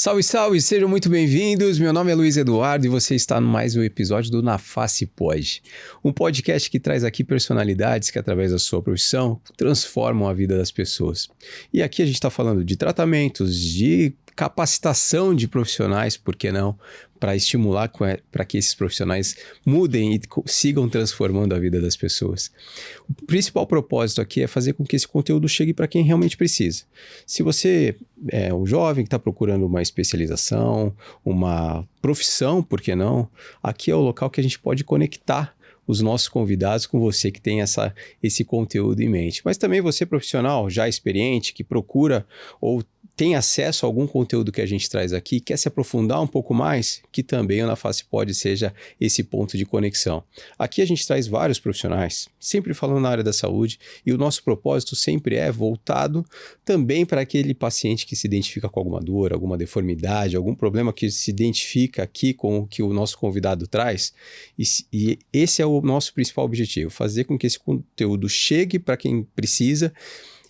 Salve, salve, sejam muito bem-vindos. Meu nome é Luiz Eduardo e você está no mais um episódio do Na Face Pod, um podcast que traz aqui personalidades que, através da sua profissão, transformam a vida das pessoas. E aqui a gente está falando de tratamentos, de capacitação de profissionais, por que não, para estimular para que esses profissionais mudem e sigam transformando a vida das pessoas. O principal propósito aqui é fazer com que esse conteúdo chegue para quem realmente precisa. Se você é um jovem que está procurando uma especialização, uma profissão, por que não, aqui é o local que a gente pode conectar os nossos convidados com você que tem esse conteúdo em mente. Mas também você profissional já experiente, que procura ou tem acesso a algum conteúdo que a gente traz aqui, quer se aprofundar um pouco mais, que também o Na Face Pod seja esse ponto de conexão. Aqui a gente traz vários profissionais, sempre falando na área da saúde, e o nosso propósito sempre é voltado também para aquele paciente que se identifica com alguma dor, alguma deformidade, algum problema que se identifica aqui com o que o nosso convidado traz, e esse é o nosso principal objetivo, fazer com que esse conteúdo chegue para quem precisa,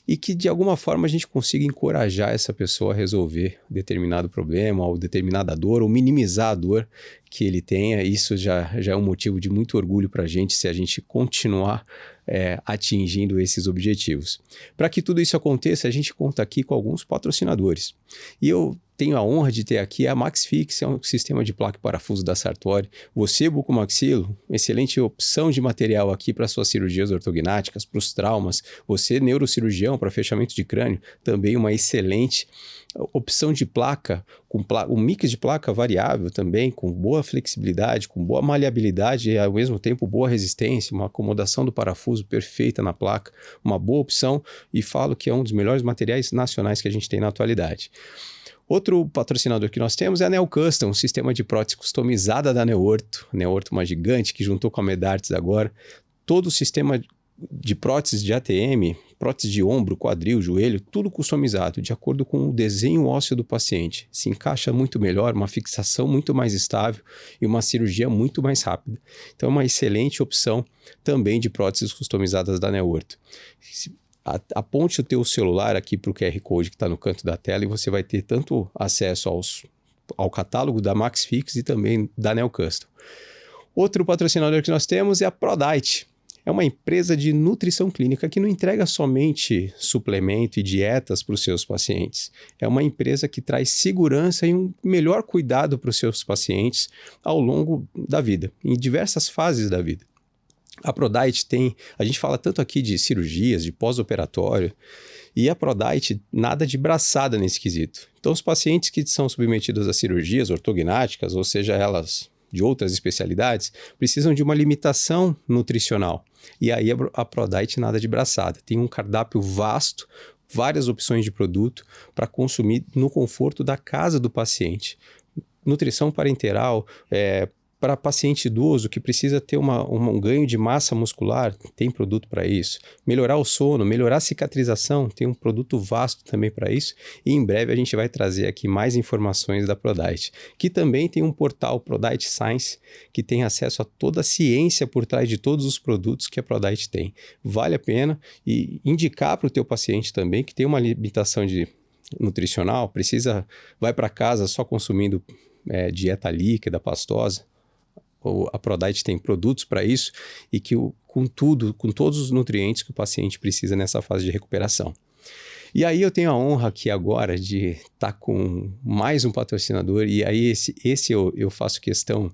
e que de alguma forma a gente consiga encorajar essa pessoa a resolver determinado problema ou determinada dor, ou minimizar a dor que ele tenha. Isso já é um motivo de muito orgulho para a gente se a gente continuar atingindo esses objetivos. Para que tudo isso aconteça, a gente conta aqui com alguns patrocinadores. E eu tenho a honra de ter aqui a MaxFix, é um sistema de placa e parafuso da Sartori. Você, bucomaxilo, excelente opção de material aqui para suas cirurgias ortognáticas, para os traumas. Você, neurocirurgião, para fechamento de crânio, também uma excelente opção de placa, um mix de placa variável também, com boa flexibilidade, com boa maleabilidade e ao mesmo tempo boa resistência, uma acomodação do parafuso perfeita na placa, uma boa opção, e falo que é um dos melhores materiais nacionais que a gente tem na atualidade. Outro patrocinador que nós temos é a Neo Custom, um sistema de prótese customizada da Neorto. Neorto, uma gigante que juntou com a Medartis agora. Todo o sistema de próteses de ATM, prótese de ombro, quadril, joelho, tudo customizado, de acordo com o desenho ósseo do paciente. Se encaixa muito melhor, uma fixação muito mais estável e uma cirurgia muito mais rápida. Então é uma excelente opção também de próteses customizadas da Neorto. Aponte o teu celular aqui para o QR Code que está no canto da tela e você vai ter tanto acesso ao catálogo da MaxFix e também da Neo Custom. Outro patrocinador que nós temos é a ProDiet. É uma empresa de nutrição clínica que não entrega somente suplemento e dietas para os seus pacientes. É uma empresa que traz segurança e um melhor cuidado para os seus pacientes ao longo da vida, em diversas fases da vida. A ProDiet a gente fala tanto aqui de cirurgias, de pós-operatório, e a ProDiet nada de braçada nesse quesito. Então os pacientes que são submetidos a cirurgias ortognáticas, ou seja, elas de outras especialidades, precisam de uma limitação nutricional. E aí a ProDiet nada de braçada. Tem um cardápio vasto, várias opções de produto para consumir no conforto da casa do paciente. Nutrição parenteral, para paciente idoso que precisa ter um ganho de massa muscular, tem produto para isso. Melhorar o sono, melhorar a cicatrização, tem um produto vasto também para isso. E em breve a gente vai trazer aqui mais informações da ProDiet, que também tem um portal ProDiet Science, que tem acesso a toda a ciência por trás de todos os produtos que a ProDiet tem. Vale a pena e indicar para o teu paciente também que tem uma limitação nutricional, vai para casa só consumindo dieta líquida, pastosa. A ProDiet tem produtos para isso e que com todos os nutrientes que o paciente precisa nessa fase de recuperação. E aí eu tenho a honra aqui agora de estar com mais um patrocinador, e aí esse eu faço questão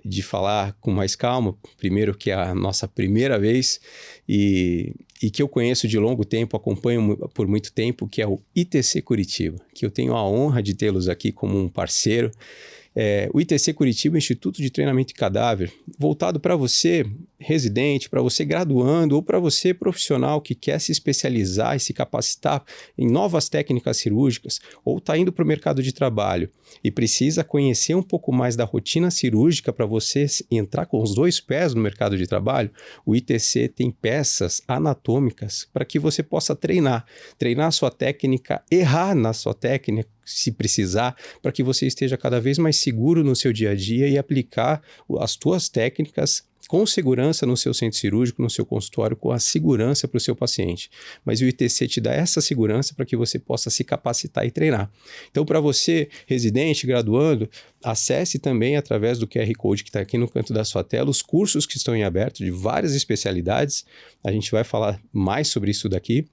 de falar com mais calma, primeiro que é a nossa primeira vez e que eu conheço de longo tempo, acompanho por muito tempo, que é o ITC Curitiba, que eu tenho a honra de tê-los aqui como um parceiro. O ITC Curitiba, Instituto de Treinamento de Cadáver, voltado para você residente, para você graduando ou para você profissional que quer se especializar e se capacitar em novas técnicas cirúrgicas ou está indo para o mercado de trabalho e precisa conhecer um pouco mais da rotina cirúrgica para você entrar com os dois pés no mercado de trabalho. O ITC tem peças anatômicas para que você possa treinar a sua técnica, errar na sua técnica, se precisar, para que você esteja cada vez mais seguro no seu dia a dia e aplicar as tuas técnicas com segurança no seu centro cirúrgico, no seu consultório, com a segurança para o seu paciente. Mas o ITC te dá essa segurança para que você possa se capacitar e treinar. Então, para você, residente, graduando, acesse também através do QR Code que está aqui no canto da sua tela os cursos que estão em aberto de várias especialidades. A gente vai falar mais sobre isso daqui.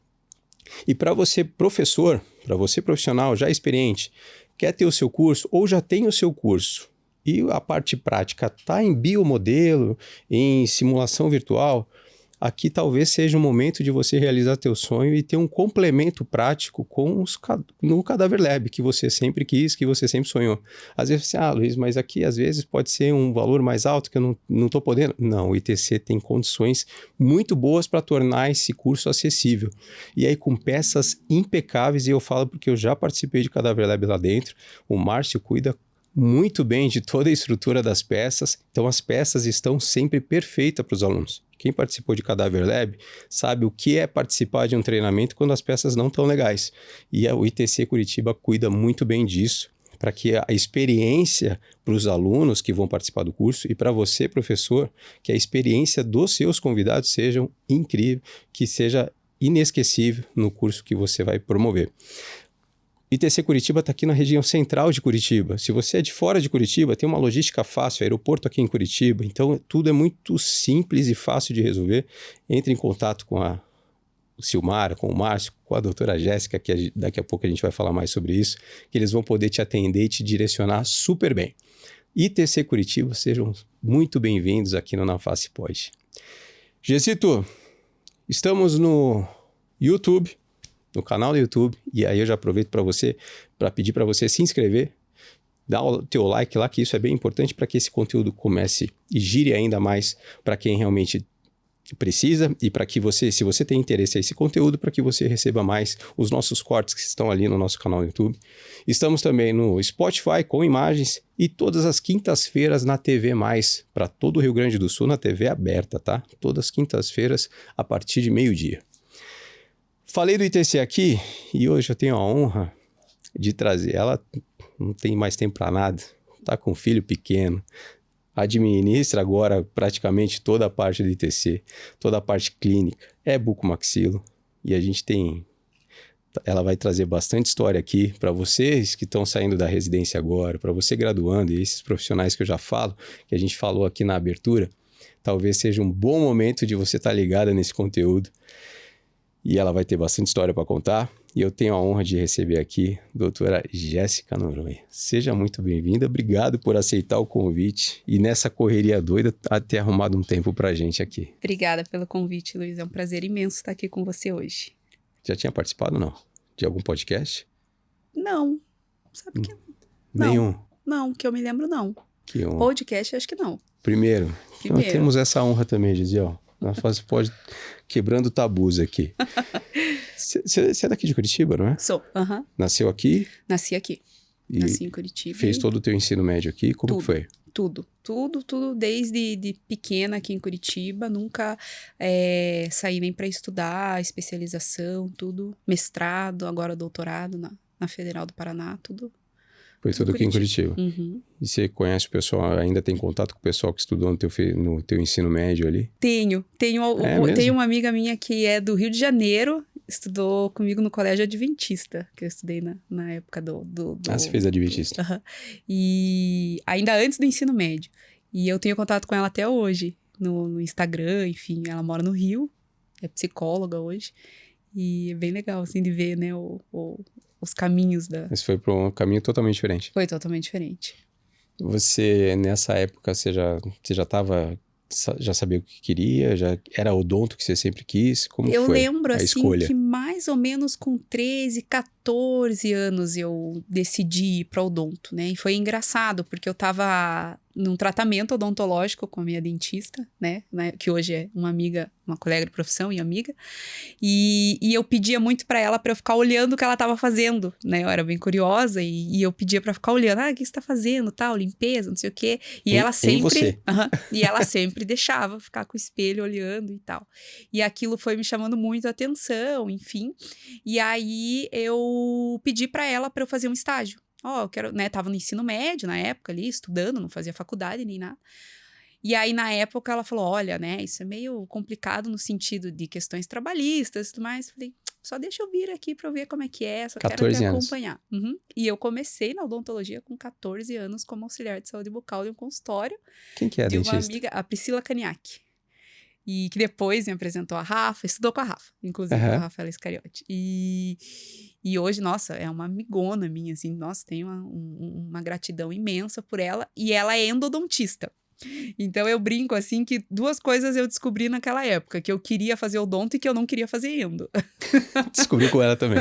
E para você, professor, para você, profissional já experiente, quer ter o seu curso ou já tem o seu curso e a parte prática está em biomodelo, em simulação virtual, aqui talvez seja o momento de você realizar teu sonho e ter um complemento prático no Cadaver Lab, que você sempre quis, que você sempre sonhou. Às vezes você, Luiz, mas aqui às vezes pode ser um valor mais alto que eu não estou podendo. Não, o ITC tem condições muito boas para tornar esse curso acessível. E aí com peças impecáveis, e eu falo porque eu já participei de Cadaver Lab lá dentro, o Márcio cuida muito bem de toda a estrutura das peças, então as peças estão sempre perfeitas para os alunos. Quem participou de Cadaver Lab sabe o que é participar de um treinamento quando as peças não estão legais. E o ITC Curitiba cuida muito bem disso, para que a experiência para os alunos que vão participar do curso e para você, professor, que a experiência dos seus convidados seja incrível, que seja inesquecível no curso que você vai promover. ITC Curitiba está aqui na região central de Curitiba. Se você é de fora de Curitiba, tem uma logística fácil, aeroporto aqui em Curitiba. Então, tudo é muito simples e fácil de resolver. Entre em contato com a Silmara, com o Márcio, com a doutora Jéssica, que daqui a pouco a gente vai falar mais sobre isso, que eles vão poder te atender e te direcionar super bem. ITC Curitiba, sejam muito bem-vindos aqui no Na Face Pod. Gessito, estamos no YouTube, no canal do YouTube, e aí eu já aproveito para pedir para você se inscrever, dar o teu like lá, que isso é bem importante para que esse conteúdo comece e gire ainda mais para quem realmente precisa e para que você, se você tem interesse a esse conteúdo, para que você receba mais os nossos cortes que estão ali no nosso canal do YouTube. Estamos também no Spotify com imagens e todas as quintas-feiras na TV+, para todo o Rio Grande do Sul, na TV aberta, tá? Todas as quintas-feiras a partir de meio-dia. Falei do ITC aqui e hoje eu tenho a honra de trazer. Ela não tem mais tempo para nada, está com um filho pequeno, administra agora praticamente toda a parte do ITC, toda a parte clínica, é bucomaxilo e a gente tem... Ela vai trazer bastante história aqui para vocês que estão saindo da residência agora, para você graduando e esses profissionais que eu já falo, que a gente falou aqui na abertura, talvez seja um bom momento de você estar ligada nesse conteúdo. E ela vai ter bastante história para contar. E eu tenho a honra de receber aqui a doutora Jéssica Noronha. Seja muito bem-vinda. Obrigado por aceitar o convite. E nessa correria doida, ter arrumado um tempo para a gente aqui. Obrigada pelo convite, Luiz. É um prazer imenso estar aqui com você hoje. Já tinha participado, não? De algum podcast? Não. Sabe que Nenhum? Não, que eu me lembro, não. Que honra. Podcast, acho que não. Primeiro. Nós temos essa honra também, Gisele. Nós pode quebrando tabus aqui. Você é daqui de Curitiba, não é? Sou, Nasceu aqui? Nasci aqui. Nasci em Curitiba. Fez todo o teu ensino médio aqui? Como foi? Tudo, desde de pequena aqui em Curitiba, nunca saí nem para estudar, especialização, tudo, mestrado, agora doutorado na Federal do Paraná, tudo. Foi tudo aqui em Curitiba. Uhum. E você conhece o pessoal, ainda tem contato com o pessoal que estudou no teu ensino médio ali? Tenho uma amiga minha que é do Rio de Janeiro, estudou comigo no colégio Adventista, que eu estudei na época do... você fez Adventista. E ainda antes do ensino médio. E eu tenho contato com ela até hoje, no Instagram, enfim, ela mora no Rio, é psicóloga hoje. E é bem legal, assim, de ver, né, os caminhos da... Mas foi para um caminho totalmente diferente. Foi totalmente diferente. Você, nessa época, você já sabia o que queria? Já era odonto que você sempre quis? Como eu foi lembro, a assim, escolha? que mais ou menos com 13, 14 anos eu decidi ir para odonto, né? E foi engraçado, porque eu tava num tratamento odontológico com a minha dentista, né? Que hoje é uma colega de profissão e amiga. E eu pedia muito para ela para eu ficar olhando o que ela tava fazendo, né? Eu era bem curiosa e eu pedia para ficar olhando. O que você tá fazendo? Tal, limpeza, não sei o quê. E ela sempre... e ela sempre deixava ficar com o espelho olhando e tal. E aquilo foi me chamando muito a atenção, enfim. E aí eu pedi para ela para eu fazer um estágio. Eu quero, né? Tava no ensino médio na época ali, estudando, não fazia faculdade nem nada. E aí, na época, ela falou, olha, né, isso é meio complicado no sentido de questões trabalhistas e tudo mais. Falei, só deixa eu vir aqui para eu ver como é que é, só quero te 14 anos. acompanhar. Uhum. E eu comecei na odontologia com 14 anos como auxiliar de saúde bucal de um consultório Quem que é a de uma dentista? amiga, a Priscila Caniac. E que depois me apresentou a Rafa, estudou com a Rafa, inclusive, com a Rafaela Iscariote. E hoje, nossa, é uma amigona minha, assim, nossa, tenho uma gratidão imensa por ela. E ela é endodontista. Então eu brinco assim que 2 coisas eu descobri naquela época, que eu queria fazer odonto e que eu não queria fazer endo. Descobri com ela também.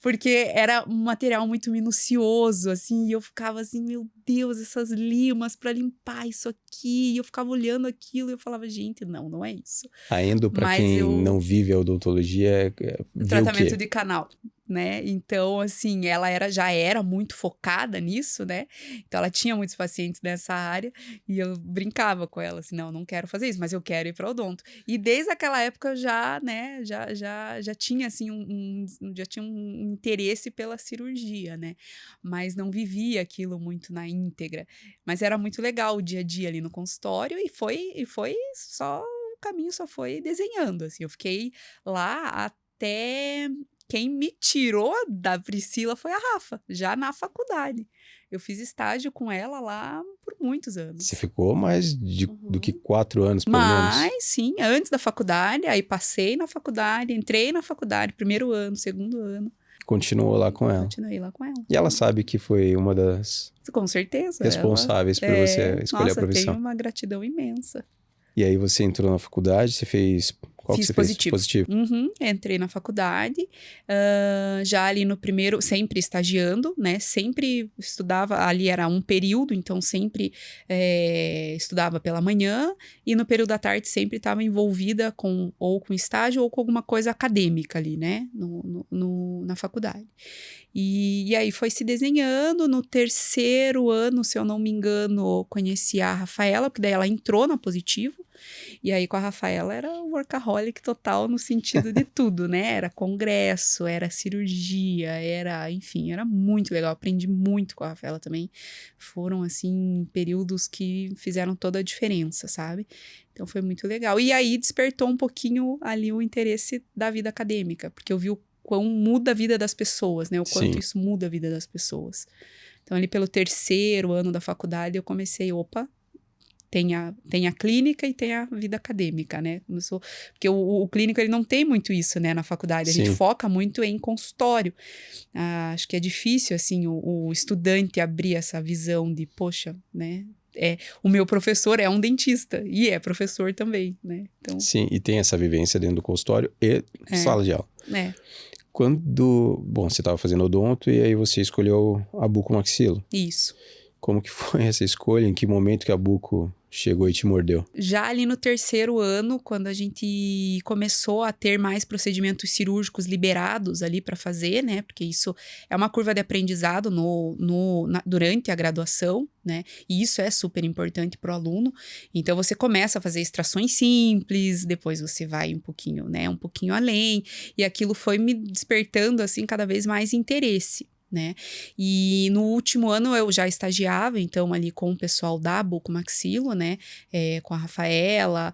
Porque era um material muito minucioso, assim, e eu ficava assim, meu Deus, essas limas para limpar isso aqui, e eu ficava olhando aquilo e eu falava, gente, não é isso. A endo, para quem não vive a odontologia, vê tratamento o quê? de canal, né? Então, assim, ela já era muito focada nisso, né? Então, ela tinha muitos pacientes nessa área e eu brincava com ela, assim, não quero fazer isso, mas eu quero ir para odonto. E desde aquela época eu já, né, já tinha, assim, já tinha um interesse pela cirurgia, né? Mas não vivia aquilo muito na íntegra. Mas era muito legal o dia a dia ali no consultório e foi só, o caminho só foi desenhando, assim. Eu fiquei lá até... Quem me tirou da Priscila foi a Rafa, já na faculdade. Eu fiz estágio com ela lá por muitos anos. Você ficou mais do que 4 anos, pelo menos. Mas, sim, antes da faculdade, aí passei na faculdade, entrei na faculdade, 1º ano, 2º ano. Continuou lá com ela. Continuei lá com ela. E ela sabe que foi uma das Com certeza. responsáveis por você escolher a profissão. Tenho uma gratidão imensa. E aí você entrou na faculdade, você fez... Qual Fiz que você positivo. fez? Positivo. Uhum, entrei na faculdade, já ali no primeiro, sempre estagiando, né? Sempre estudava, ali era um período, então sempre estudava pela manhã e no período da tarde sempre estava envolvida ou com estágio ou com alguma coisa acadêmica ali, né? Na faculdade. E aí foi se desenhando. No 3º ano, se eu não me engano, conheci a Rafaela, porque daí ela entrou na Positivo. E aí com a Rafaela era workaholic total no sentido de tudo, né? Era congresso, era cirurgia, enfim, era muito legal. Aprendi muito com a Rafaela também. Foram, assim, períodos que fizeram toda a diferença, sabe? Então foi muito legal. E aí despertou um pouquinho ali o interesse da vida acadêmica, porque eu vi o quão muda a vida das pessoas, né? O quanto Sim. isso muda a vida das pessoas. Então ali pelo 3º ano da faculdade eu comecei, tem a clínica e tem a vida acadêmica, né? Porque o clínico, ele não tem muito isso, né, na faculdade. A gente foca muito em consultório. Acho que é difícil, assim, o estudante abrir essa visão de, poxa, né? O meu professor é um dentista e é professor também, né? Então, sim, e tem essa vivência dentro do consultório e sala de aula. Bom, você estava fazendo odonto e aí você escolheu a bucomaxilo. Isso. Como que foi essa escolha? Em que momento que a buco chegou e te mordeu? Já ali no 3º ano, quando a gente começou a ter mais procedimentos cirúrgicos liberados ali para fazer, né? Porque isso é uma curva de aprendizado durante a graduação, né? E isso é super importante para o aluno. Então, você começa a fazer extrações simples, depois você vai um pouquinho, né? Um pouquinho além. E aquilo foi me despertando, assim, cada vez mais interesse, né? E no último ano eu já estagiava, então, ali com o pessoal da Bucomaxilo, né? Com a Rafaela.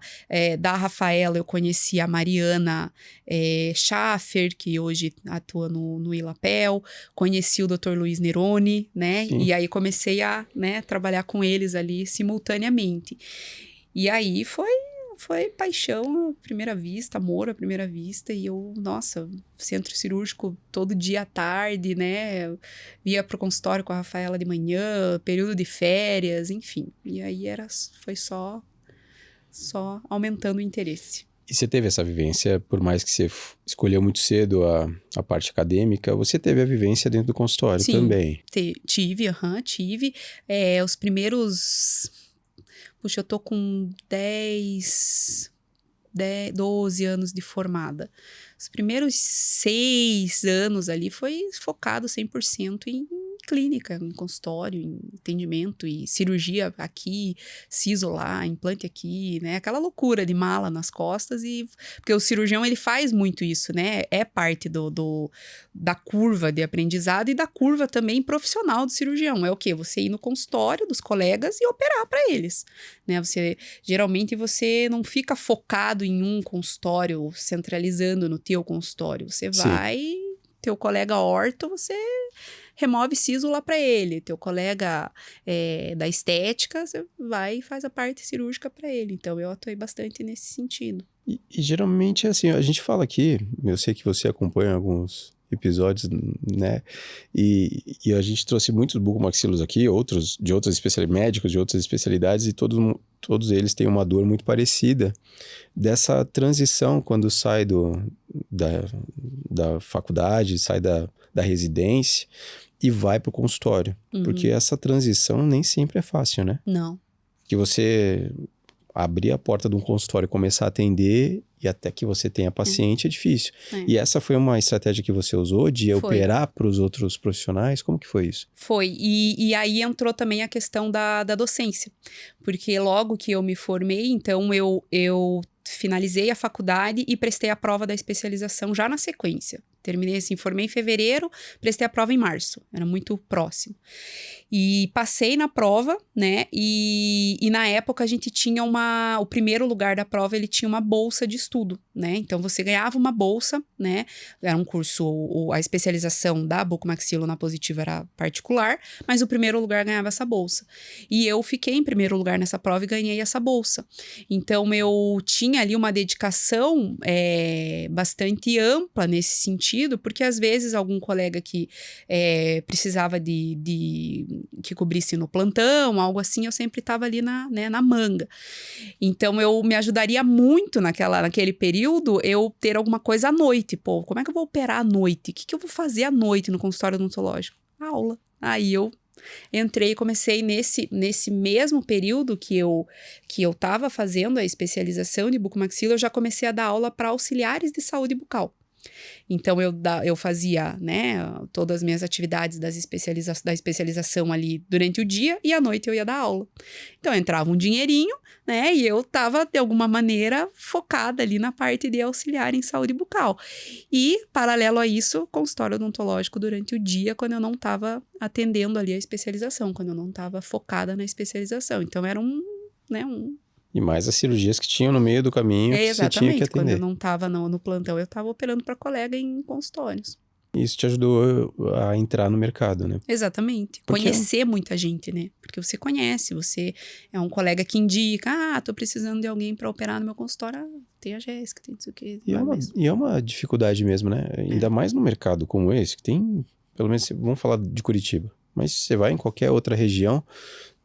Da Rafaela eu conheci a Mariana Schaffer, que hoje atua no Ilapel. Conheci o Dr. Luiz Neroni, né? Sim. E aí comecei a, né, trabalhar com eles ali simultaneamente. E aí foi paixão à primeira vista, amor à primeira vista, e eu, nossa, centro cirúrgico todo dia à tarde, né, eu ia pro consultório com a Rafaela de manhã, período de férias, enfim, e aí foi só aumentando o interesse. E você teve essa vivência, por mais que você escolheu muito cedo a parte acadêmica, você teve a vivência dentro do consultório também? Tive. Os primeiros... Puxa, eu tô com 12 anos de formada. Os primeiros 6 anos ali foi focado 100% em clínica, em consultório, em atendimento e cirurgia aqui, siso lá, implante aqui, né? Aquela loucura de mala nas costas porque o cirurgião, ele faz muito isso, né? É parte da curva de aprendizado e da curva também profissional do cirurgião. É o quê? Você ir no consultório dos colegas e operar para eles, né? Geralmente você não fica focado em um consultório, centralizando no teu consultório. Você vai, teu colega orto, você remove siso lá para ele. Teu colega da estética, você vai e faz a parte cirúrgica para ele. Então, eu atuei bastante nesse sentido. E geralmente, assim, a gente fala aqui, eu sei que você acompanha alguns episódios, né? E a gente trouxe muitos bucomaxilos aqui, outros de outras especialidades, médicos de outras especialidades, e todos eles têm uma dor muito parecida dessa transição quando sai da faculdade, sai da residência e vai para o consultório. Porque essa transição nem sempre é fácil, né? Não. Que você abrir a porta de um consultório e começar a atender e até que você tenha paciente é difícil. E essa foi uma estratégia que você usou de operar para os outros profissionais? Como que foi isso? Foi. E aí entrou também a questão da docência. Porque logo que eu me formei, então eu finalizei a faculdade e prestei a prova da especialização já na sequência. Terminei assim, formei em fevereiro, prestei a prova em março. Era muito próximo. E passei na prova, né? E na época a gente tinha o primeiro lugar da prova, ele tinha uma bolsa de estudo, né? Então você ganhava uma bolsa, né? Era um curso, a especialização da bucomaxilo na positiva era particular, mas o primeiro lugar ganhava essa bolsa. E eu fiquei em primeiro lugar nessa prova e ganhei essa bolsa. Então eu tinha ali uma dedicação bastante ampla nesse sentido, porque às vezes algum colega que precisava que cobrisse no plantão, algo assim, eu sempre estava ali na manga. Então, eu me ajudaria muito naquele período eu ter alguma coisa à noite. Pô, como é que eu vou operar à noite? O que eu vou fazer à noite no consultório odontológico? Aula. Aí eu entrei e comecei nesse mesmo período que eu estava fazendo a especialização de bucomaxilo, eu já comecei a dar aula para auxiliares de saúde bucal. Então, eu fazia, né, todas as minhas atividades da especialização ali durante o dia e à noite eu ia dar aula. Então, entrava um dinheirinho, né, e eu estava, de alguma maneira, focada ali na parte de auxiliar em saúde bucal. E, paralelo a isso, consultório odontológico durante o dia, quando eu não estava atendendo ali a especialização, quando eu não estava focada na especialização. Então, era E mais as cirurgias que tinham no meio do caminho que você tinha que atender. Quando eu não estava no plantão, eu estava operando para colega em consultórios. Isso te ajudou a entrar no mercado, né? Exatamente. Conhecer muita gente, né? Porque você conhece, você é um colega que indica, tô precisando de alguém para operar no meu consultório, tem a Jéssica, tem isso aqui. E é uma dificuldade mesmo, né? Ainda mais no mercado como esse, que tem, pelo menos, vamos falar de Curitiba, mas você vai em qualquer outra região,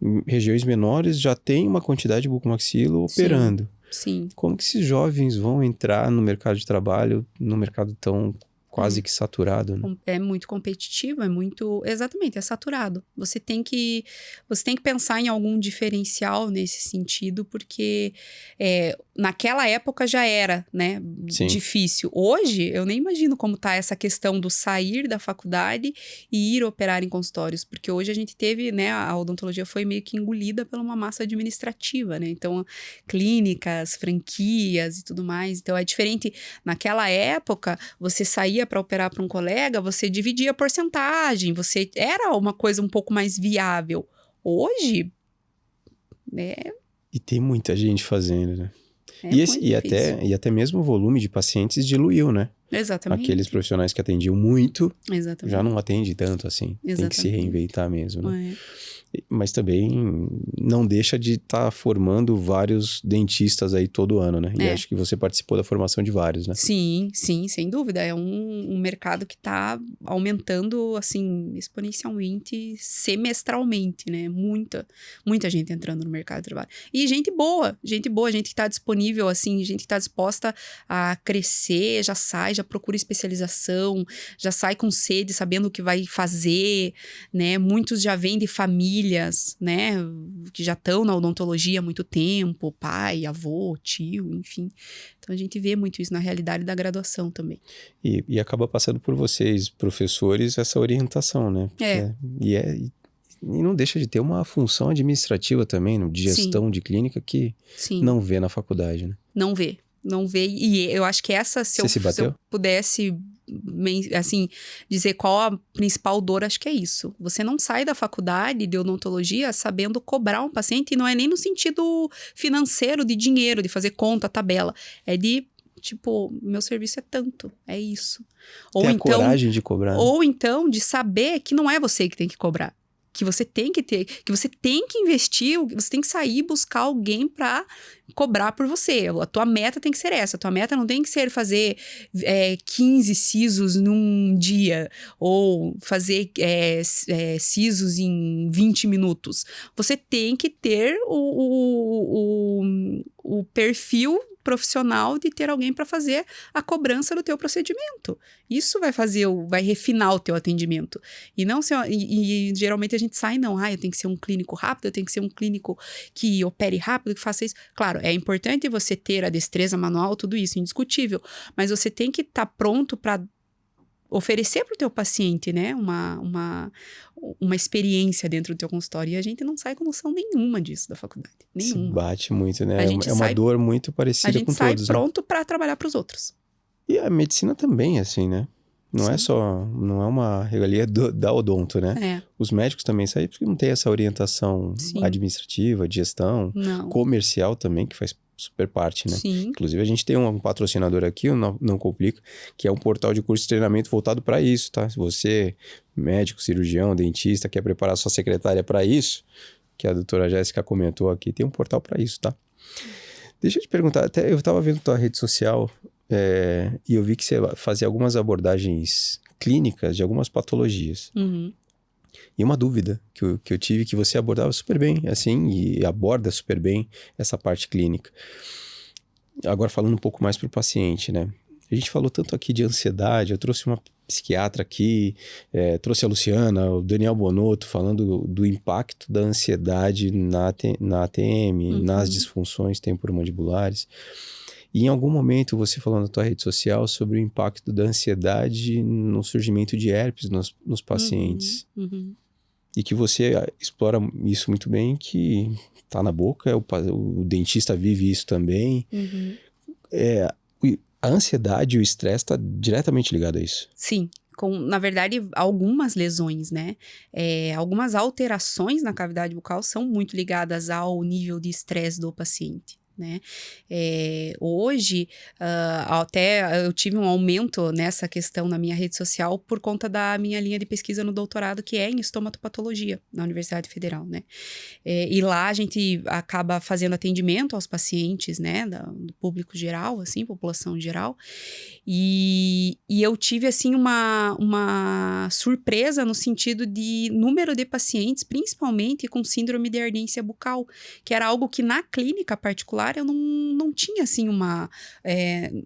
em regiões menores já tem uma quantidade de bucomaxilo operando. Sim. Como que esses jovens vão entrar no mercado de trabalho, no mercado tão quase que saturado, né? É muito competitivo, exatamente, é saturado. Você tem que pensar em algum diferencial nesse sentido, porque naquela época já era, né, difícil. Hoje, eu nem imagino como tá essa questão do sair da faculdade e ir operar em consultórios, porque hoje a gente teve, né, a odontologia foi meio que engolida por uma massa administrativa, né, então clínicas, franquias e tudo mais, então é diferente. Naquela época, você saía para operar para um colega, você dividia a porcentagem, era uma coisa um pouco mais viável. Hoje, né? E tem muita gente fazendo, né? E até mesmo o volume de pacientes diluiu, né? Exatamente. Aqueles profissionais que atendiam muito, exatamente, já não atende tanto assim. Exatamente. Tem que se reinventar mesmo, né? Mas também não deixa de estar formando vários dentistas aí todo ano, né? E acho que você participou da formação de vários, né? Sim, sem dúvida. É um mercado que está aumentando, assim, exponencialmente, semestralmente, né? Muita gente entrando no mercado de trabalho. E gente boa, gente que está disponível, assim, gente que está disposta a crescer, já sai, já procura especialização, já sai com sede, sabendo o que vai fazer, né? Muitos já vêm de famílias, né? Que já estão na odontologia há muito tempo, pai, avô, tio, enfim. Então, a gente vê muito isso na realidade da graduação também. E acaba passando por vocês, professores, essa orientação, né? E não deixa de ter uma função administrativa também, de gestão de clínica, que não vê na faculdade, né? Não vê. Não vê. E eu acho que essa, se eu pudesse, assim, dizer qual a principal dor, acho que é isso. Você não sai da faculdade de odontologia sabendo cobrar um paciente, e não é nem no sentido financeiro, de dinheiro, de fazer conta, tabela. É de, tipo, meu serviço é tanto, é isso. Ter a coragem de cobrar. Ou então, de saber que não é você que tem que cobrar. Que você tem que ter, que você tem que investir, você tem que sair e buscar alguém para cobrar por você. A tua meta tem que ser essa. A tua meta não tem que ser fazer 15 sisos num dia ou fazer sisos em 20 minutos. Você tem que ter o perfil profissional de ter alguém para fazer a cobrança do teu procedimento. Isso vai refinar o teu atendimento. E não e geralmente a gente sai, eu tenho que ser um clínico rápido, eu tenho que ser um clínico que opere rápido, que faça isso. Claro, é importante você ter a destreza manual, tudo isso, indiscutível. Mas você tem que estar pronto para oferecer para o teu paciente, né, uma experiência dentro do teu consultório. E a gente não sai com noção nenhuma disso da faculdade. Nenhuma. Se bate muito, né? É uma dor muito parecida com todos. A gente sai pronto para trabalhar para os outros. E a medicina também, assim, né? Não é uma regalia da odonto, né? Os médicos também saem porque não tem essa orientação administrativa, de gestão, comercial também, que faz super parte, né? Sim. Inclusive, a gente tem um patrocinador aqui, o Não Complica, que é um portal de curso de treinamento voltado para isso, tá? Se você, médico, cirurgião, dentista, quer preparar sua secretária para isso, que a doutora Jéssica comentou aqui, tem um portal para isso, tá? Deixa eu te perguntar, até eu estava vendo tua rede social e eu vi que você fazia algumas abordagens clínicas de algumas patologias. Uhum. E uma dúvida que eu tive, que você abordava super bem, assim, e aborda super bem essa parte clínica. Agora falando um pouco mais para o paciente, né? A gente falou tanto aqui de ansiedade, eu trouxe uma psiquiatra aqui, trouxe a Luciana, o Daniel Bonotto, falando do impacto da ansiedade na ATM, nas disfunções temporomandibulares. E em algum momento você falou na tua rede social sobre o impacto da ansiedade no surgimento de herpes nos pacientes. E que você explora isso muito bem, que tá na boca, o dentista vive isso também. A ansiedade e o estresse está diretamente ligado a isso. Sim. Na verdade, algumas lesões, né? Algumas alterações na cavidade bucal são muito ligadas ao nível de estresse do paciente, né? Hoje, até eu tive um aumento nessa questão na minha rede social por conta da minha linha de pesquisa no doutorado, que é em estomatopatologia, na Universidade Federal, né? E lá a gente acaba fazendo atendimento aos pacientes, né? Do público geral, assim, população geral. E eu tive, assim, uma surpresa no sentido de número de pacientes, principalmente com síndrome de ardência bucal, que era algo que na clínica particular eu não tinha, assim,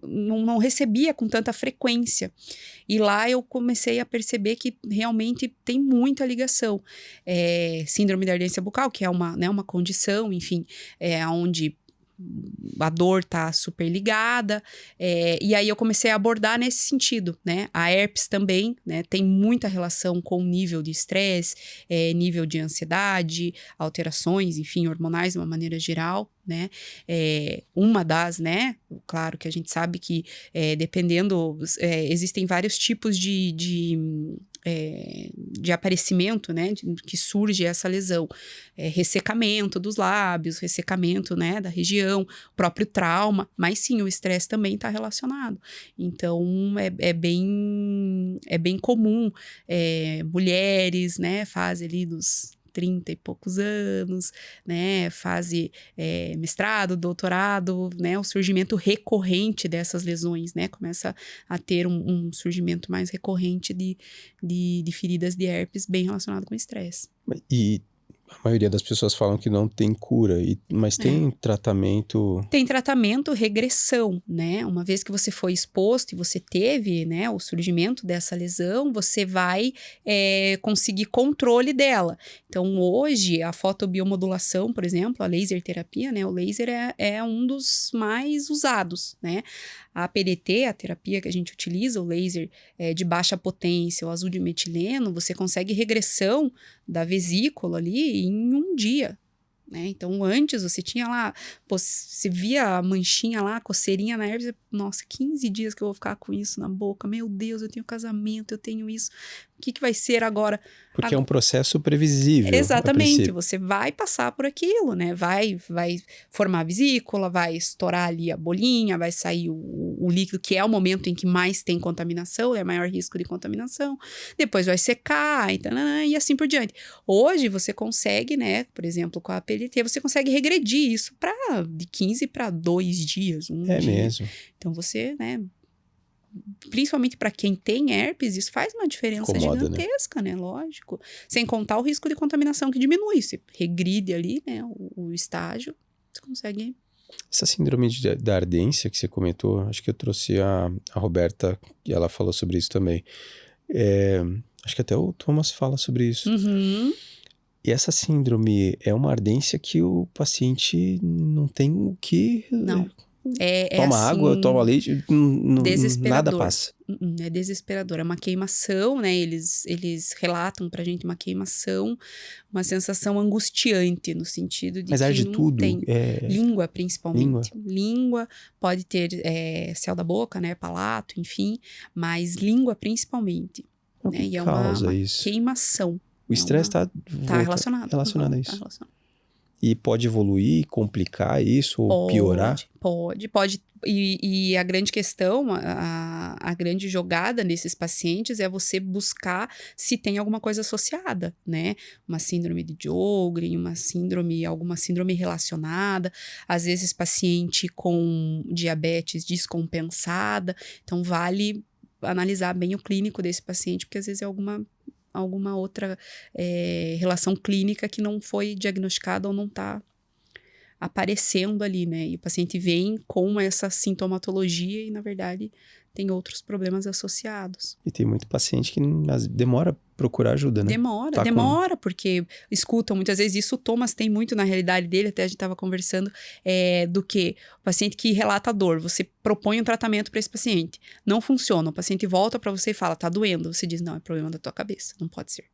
não recebia com tanta frequência. E lá eu comecei a perceber que realmente tem muita ligação. Síndrome de ardência bucal, que é uma condição, enfim, onde a dor tá super ligada, e aí eu comecei a abordar nesse sentido, né? A herpes também, né? Tem muita relação com o nível de estresse, nível de ansiedade, alterações, enfim, hormonais de uma maneira geral, né? Uma das, né? Claro que a gente sabe que dependendo, existem vários tipos de aparecimento, né, que surge essa lesão, ressecamento dos lábios, ressecamento, né, da região, próprio trauma, mas sim, o estresse também está relacionado. Então, é bem comum, mulheres, né, fase ali dos 30 e poucos anos, né, fase mestrado, doutorado, né, o surgimento recorrente dessas lesões, né, começa a ter um surgimento mais recorrente de feridas de herpes bem relacionado com estresse. E A maioria das pessoas falam que não tem cura, mas tem tratamento... Tem tratamento, regressão, né? Uma vez que você foi exposto e você teve, né, o surgimento dessa lesão, você vai conseguir controle dela. Então, hoje, a fotobiomodulação, por exemplo, a laser terapia, né? O laser é um dos mais usados, né? A PDT, a terapia que a gente utiliza, o laser de baixa potência, o azul de metileno, você consegue regressão da vesícula ali em um dia, né? Então, antes você tinha lá, você via a manchinha lá, a coceirinha na herpes, nossa, 15 dias que eu vou ficar com isso na boca, meu Deus, eu tenho casamento, eu tenho isso, o que vai ser agora? Porque é um processo previsível. Exatamente, você vai passar por aquilo, né? Vai formar a vesícula, vai estourar ali a bolinha, vai sair o líquido, que é o momento em que mais tem contaminação, é maior risco de contaminação. Depois vai secar e assim por diante. Hoje você consegue, né? Por exemplo, com a PLT, você consegue regredir isso de 15 para 2 dias, um dia. É mesmo. Então você, né? Principalmente para quem tem herpes, isso faz uma diferença gigantesca, né? Lógico. Sem contar o risco de contaminação que diminui. Você regride ali, né? O estágio, você consegue... Essa síndrome da ardência que você comentou, acho que eu trouxe a Roberta e ela falou sobre isso também. Acho que até o Thomas fala sobre isso. Uhum. E essa síndrome é uma ardência que o paciente não tem o que... Não. Toma assim, água, toma leite, nada desesperador. passa. É desesperador. É uma queimação, né? Eles relatam pra gente uma queimação, uma sensação angustiante, no sentido de Mas que arde não tudo. tem. Língua, principalmente. Língua pode ter céu da boca, né? Palato, enfim. Mas língua, principalmente. O né? que E é causa uma isso? queimação. O estresse está relacionado. Relacionado a isso. Tá relacionado. E pode evoluir, complicar isso ou piorar? Pode. E a grande questão, a grande jogada nesses pacientes é você buscar se tem alguma coisa associada, né? Uma síndrome de Sjögren, alguma síndrome relacionada. Às vezes, paciente com diabetes descompensada. Então, vale analisar bem o clínico desse paciente, porque às vezes é alguma outra relação clínica que não foi diagnosticada ou não está aparecendo ali, né? E o paciente vem com essa sintomatologia e, na verdade, tem outros problemas associados. E tem muito paciente que demora a procurar ajuda, né? Demora, porque escutam muitas vezes isso. O Thomas tem muito na realidade dele, até a gente estava conversando, do que o paciente que relata dor, você propõe um tratamento para esse paciente, não funciona, o paciente volta para você e fala, tá doendo, você diz, não, é problema da tua cabeça, não pode ser.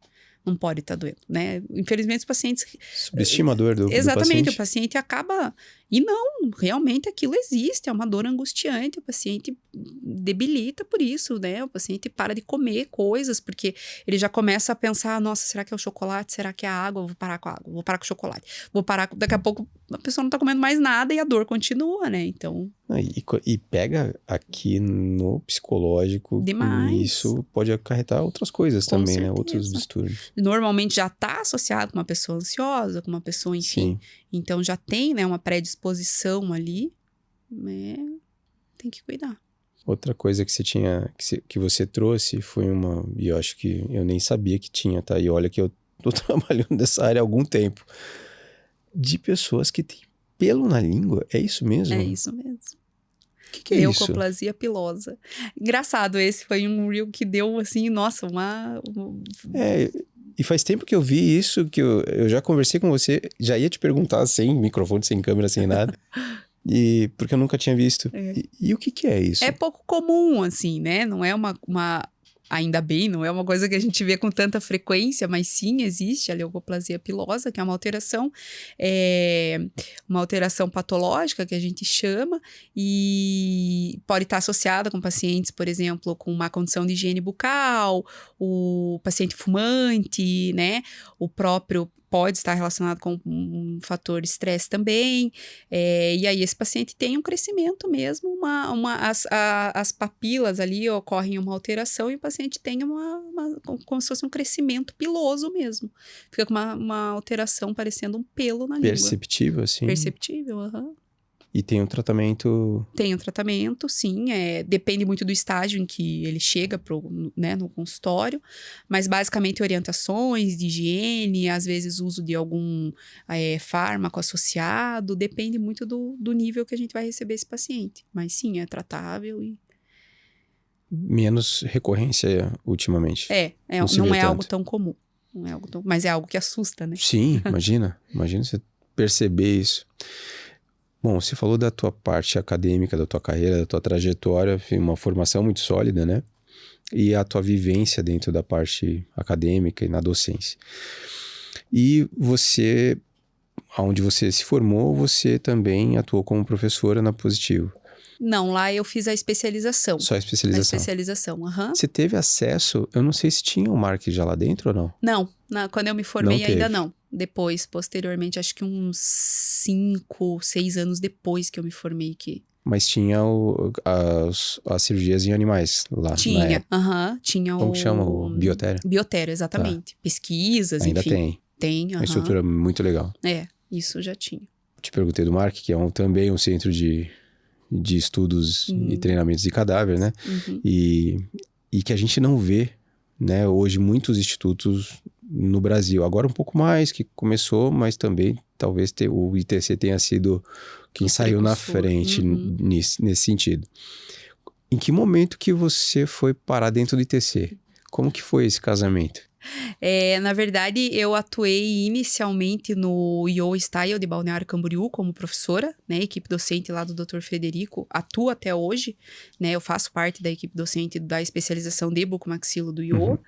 Não pode estar doendo, né? Infelizmente, os pacientes... Subestima a dor do Exatamente, paciente. O paciente acaba... E não, realmente aquilo existe, é uma dor angustiante, o paciente debilita por isso, né? O paciente para de comer coisas, porque ele já começa a pensar, nossa, será que é o chocolate? Será que é a água? Eu vou parar com a água, vou parar com o chocolate. Daqui a pouco a pessoa não tá comendo mais nada e a dor continua, né? Então... E pega aqui no psicológico. Demais. E isso pode acarretar outras coisas Com também, certeza. né? Outros distúrbios. Normalmente já está associado com uma pessoa ansiosa, com uma pessoa, enfim. Sim. Então já tem, né, uma predisposição ali, né? Tem que cuidar. Outra coisa que que você trouxe foi e eu acho que eu nem sabia que tinha, tá? E olha que eu tô trabalhando nessa área há algum tempo. De pessoas que têm pelo na língua, é isso mesmo? É isso mesmo. O que é isso? Leucoplasia pilosa. Engraçado, esse foi um reel que deu, assim, nossa, E faz tempo que eu vi isso, que eu já conversei com você, já ia te perguntar sem microfone, sem câmera, sem nada. Porque eu nunca tinha visto. E o que é isso? É pouco comum, assim, né? Não é uma... Ainda bem, não é uma coisa que a gente vê com tanta frequência, mas sim, existe a leucoplasia pilosa, que é uma alteração patológica que a gente chama, e pode estar associada com pacientes, por exemplo, com uma condição de higiene bucal, o paciente fumante, né? O próprio pode estar relacionado com um fator estresse também, e aí esse paciente tem um crescimento mesmo, as papilas ali ocorrem uma alteração e o paciente tem como se fosse um crescimento piloso mesmo, fica com uma alteração parecendo um pelo na língua. Perceptível, assim? Perceptível, aham. E tem um tratamento... Tem um tratamento, sim. Depende muito do estágio em que ele chega né, no consultório. Mas, basicamente, orientações de higiene, às vezes uso de algum fármaco associado. Depende muito do nível que a gente vai receber esse paciente. Mas, sim, é tratável e... Menos recorrência ultimamente. Não é algo tão comum. Não é algo tão... Mas é algo que assusta, né? Sim, imagina você perceber isso. Bom, você falou da tua parte acadêmica, da tua carreira, da tua trajetória, uma formação muito sólida, né? E a tua vivência dentro da parte acadêmica e na docência. E você, onde você se formou, você também atuou como professora na Positivo. Não, lá eu fiz a especialização. Só a especialização? A especialização, aham. Você teve acesso, eu não sei se tinha o marketing já lá dentro ou não? Não, quando eu me formei ainda não. Depois, posteriormente, acho que uns 5, 6 anos depois que eu me formei que... Mas tinha as cirurgias em animais lá? Tinha, tinha Como que chama? O Biotério? Biotério, exatamente. Tá. Pesquisas, ainda enfim. Tem. Tem, Uma estrutura muito legal. Isso já tinha. Te perguntei do Mark, que é também um centro de estudos e treinamentos de cadáver, né? Uhum. E que a gente não vê, né? Hoje, muitos institutos no Brasil. Agora um pouco mais, que começou, mas também talvez o ITC tenha sido quem saiu na frente nesse sentido. Em que momento que você foi parar dentro do ITC? Como que foi esse casamento? Na verdade, eu atuei inicialmente no IO Style de Balneário Camboriú como professora, né? Equipe docente lá do Dr. Frederico, atuo até hoje, né? Eu faço parte da equipe docente da especialização de bucomaxilo do IO.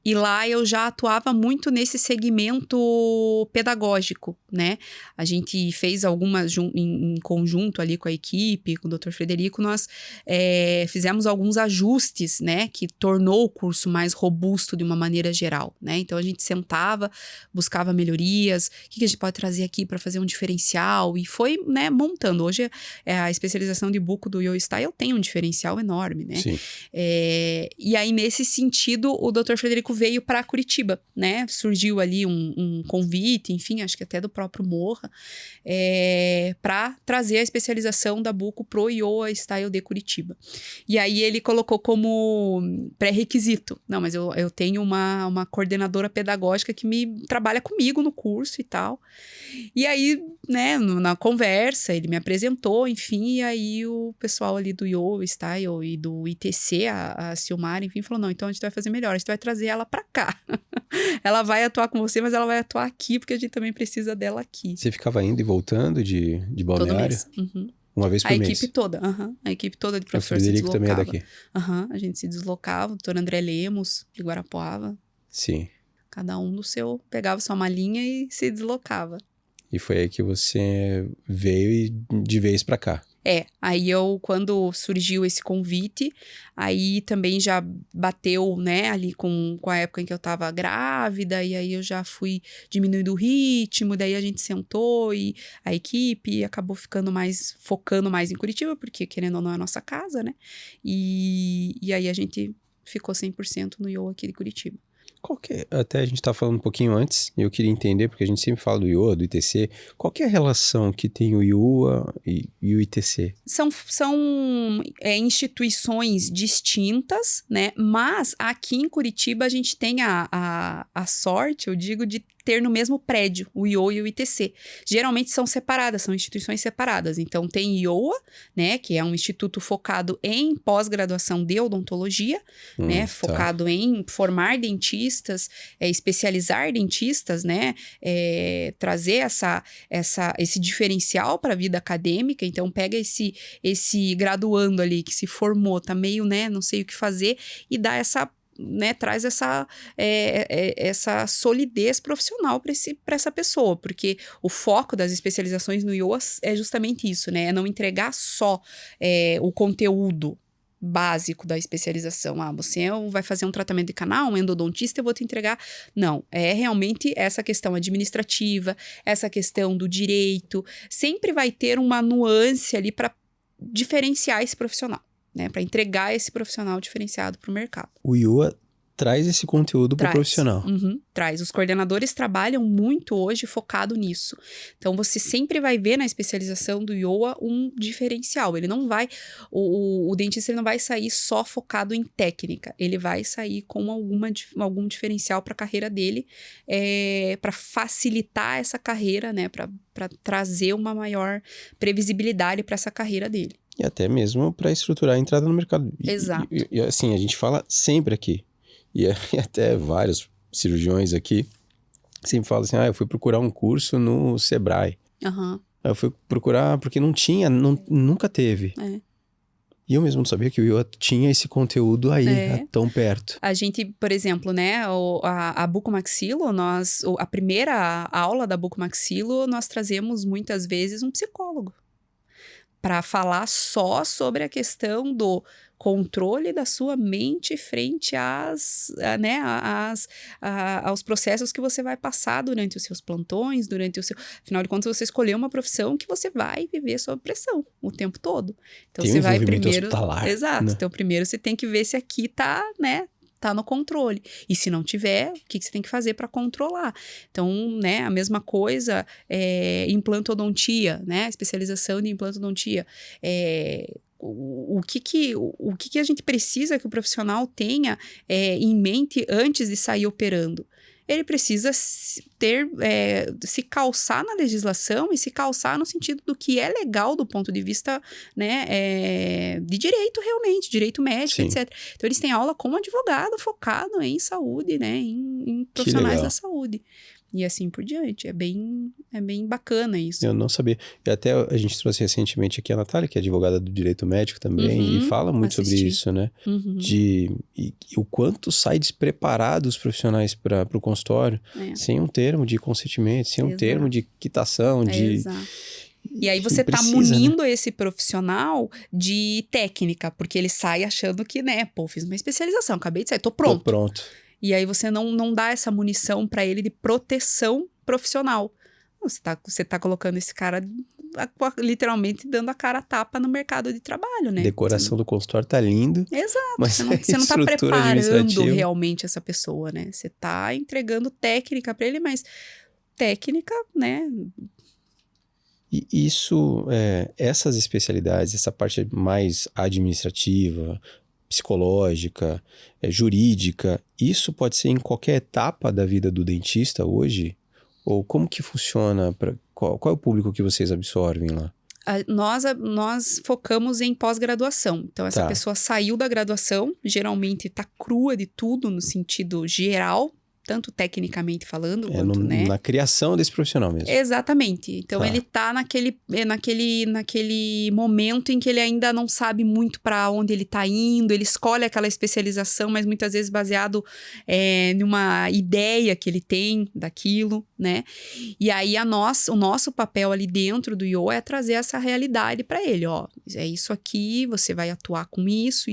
E lá eu já atuava muito nesse segmento pedagógico, né? A gente fez algumas em conjunto ali com a equipe, com o Dr. Frederico, nós fizemos alguns ajustes, né? Que tornou o curso mais robusto de uma maneira geral, né? Então a gente sentava, buscava melhorias, o que a gente pode trazer aqui para fazer um diferencial, e foi, né, montando. Hoje a especialização de buco do Yo Style tem um diferencial enorme, né? Sim. E aí, nesse sentido, o Dr. Frederico veio para Curitiba, né? Surgiu ali um convite, enfim, acho que até do próprio Morra, para trazer a especialização da buco pro Iowa Style de Curitiba. E aí ele colocou como pré-requisito: não, mas eu tenho uma coordenadora pedagógica que trabalha comigo no curso e tal. E aí, né, na conversa, ele me apresentou, enfim, e aí o pessoal ali do Iowa Style e do ITC, a Silmar, enfim, falou: não, então a gente vai fazer melhor, a gente vai trazer ela pra cá. Ela vai atuar com você, mas ela vai atuar aqui, porque a gente também precisa dela aqui. Você ficava indo e voltando de Balneário? Todo mês. Uma vez por mês? A equipe toda, a equipe toda de professores se deslocava. O Frederico também é daqui? A gente se deslocava, o doutor André Lemos, de Guarapuava. Sim. Cada um pegava sua malinha e se deslocava. E foi aí que você veio de vez pra cá? Aí quando surgiu esse convite, aí também já bateu, né, ali com a época em que eu tava grávida, e aí eu já fui diminuindo o ritmo, daí a gente sentou e a equipe acabou focando mais em Curitiba, porque querendo ou não é a nossa casa, né, e aí a gente ficou 100% no IO aqui de Curitiba. Até a gente tá falando um pouquinho antes, e eu queria entender, porque a gente sempre fala do IOA, do ITC, qual que é a relação que tem o IOA e o ITC? São instituições distintas, né, mas aqui em Curitiba a gente tem a sorte, eu digo, de ter no mesmo prédio o IO e o ITC. Geralmente são separadas, são instituições separadas. Então tem IOA, né, que é um instituto focado em pós-graduação de odontologia, né, focado em formar dentistas, especializar dentistas, né, trazer esse diferencial para a vida acadêmica. Então pega esse graduando ali que se formou, tá meio, né, não sei o que fazer, e dá traz essa solidez profissional para essa pessoa, porque o foco das especializações no IOA é justamente isso, né? É não entregar só o conteúdo básico da especialização. Você vai fazer um tratamento de canal, um endodontista, eu vou te entregar. Não, é realmente essa questão administrativa, essa questão do direito, sempre vai ter uma nuance ali para diferenciar esse profissional, né, para entregar esse profissional diferenciado para o mercado. O IOA traz esse conteúdo para o profissional. Traz. Os coordenadores trabalham muito hoje focado nisso. Então, você sempre vai ver na especialização do IOA um diferencial. Ele não vai... O dentista ele não vai sair só focado em técnica. Ele vai sair com algum diferencial para a carreira dele, para facilitar essa carreira, né? Para trazer uma maior previsibilidade para essa carreira dele. E até mesmo para estruturar a entrada no mercado. Exato. E assim, a gente fala sempre aqui. E até vários cirurgiões aqui sempre falam assim, eu fui procurar um curso no Sebrae. Eu fui procurar porque não tinha, nunca teve. E eu mesmo não sabia que o IOA tinha esse conteúdo aí, tão perto. A gente, por exemplo, né, a bucomaxilo, a primeira aula da bucomaxilo, nós trazemos muitas vezes um psicólogo para falar só sobre a questão do controle da sua mente frente aos processos que você vai passar durante os seus plantões, afinal de contas, você escolheu uma profissão que você vai viver sob pressão o tempo todo. Então, tem você um vai envolvimento primeiro... hospitalar. Exato. Né? Então, primeiro você tem que ver se aqui tá no controle. E se não tiver, o que você tem que fazer para controlar? Então, né, a mesma coisa, implantodontia, né, especialização de implantodontia. O que a gente precisa que o profissional tenha em mente antes de sair operando? Ele precisa se calçar na legislação e se calçar no sentido do que é legal do ponto de vista, né, de direito realmente, direito médico, Sim. etc. Então, eles têm aula com advogado focado em saúde, né, em profissionais da saúde. E assim por diante. É bem bacana isso. Eu não sabia. E até a gente trouxe recentemente aqui a Natália, que é advogada do direito médico também, e fala muito sobre isso, né? E o quanto sai despreparado os profissionais para o consultório, sem um termo de consentimento, sem um termo de quitação, Exato. E aí você tá munindo esse profissional de técnica, porque ele sai achando que, né, fiz uma especialização, acabei de sair, tô pronto. E aí você não dá essa munição para ele de proteção profissional. Você tá colocando esse cara literalmente dando a cara a tapa no mercado de trabalho, né? Decoração do consultório tá lindo. Exato. Mas você não tá preparando realmente essa pessoa, né? Você tá entregando técnica para ele, mas técnica, né? E isso, essas especialidades, essa parte mais administrativa, psicológica, jurídica, isso pode ser em qualquer etapa da vida do dentista hoje? Ou como que funciona? Qual é o público que vocês absorvem lá? Nós focamos em pós-graduação. Então, essa pessoa saiu da graduação, geralmente está crua de tudo no sentido geral, tanto tecnicamente falando, quanto, né? Na criação desse profissional mesmo. Exatamente. Então, ele tá naquele momento em que ele ainda não sabe muito para onde ele tá indo, ele escolhe aquela especialização, mas muitas vezes baseado numa ideia que ele tem daquilo, né? E aí, o nosso papel ali dentro do IOA é trazer essa realidade para ele, é isso aqui, você vai atuar com isso.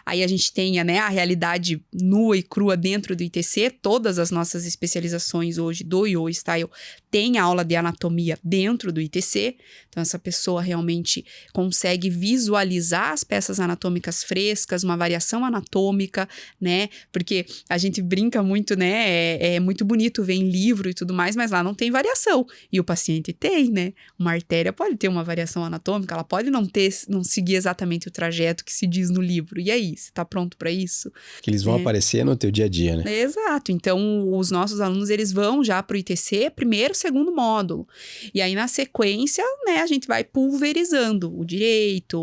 Aí a gente tem, né, a realidade nua e crua dentro do ITC. Todas as nossas especializações hoje do IOA Style tem aula de anatomia dentro do ITC. Então, essa pessoa realmente consegue visualizar as peças anatômicas frescas, uma variação anatômica, né? Porque a gente brinca muito, né? É muito bonito ver em livro e tudo mais, mas lá não tem variação. E o paciente tem, né? Uma artéria pode ter uma variação anatômica, ela pode não seguir exatamente o trajeto que se diz no livro. E aí, você tá pronto para isso? Que eles vão aparecer no teu dia a dia, né? Exato. Então, os nossos alunos, eles vão já pro ITC, primeiro, segundo módulo. E aí, na sequência, né, a gente vai pulverizando o direito,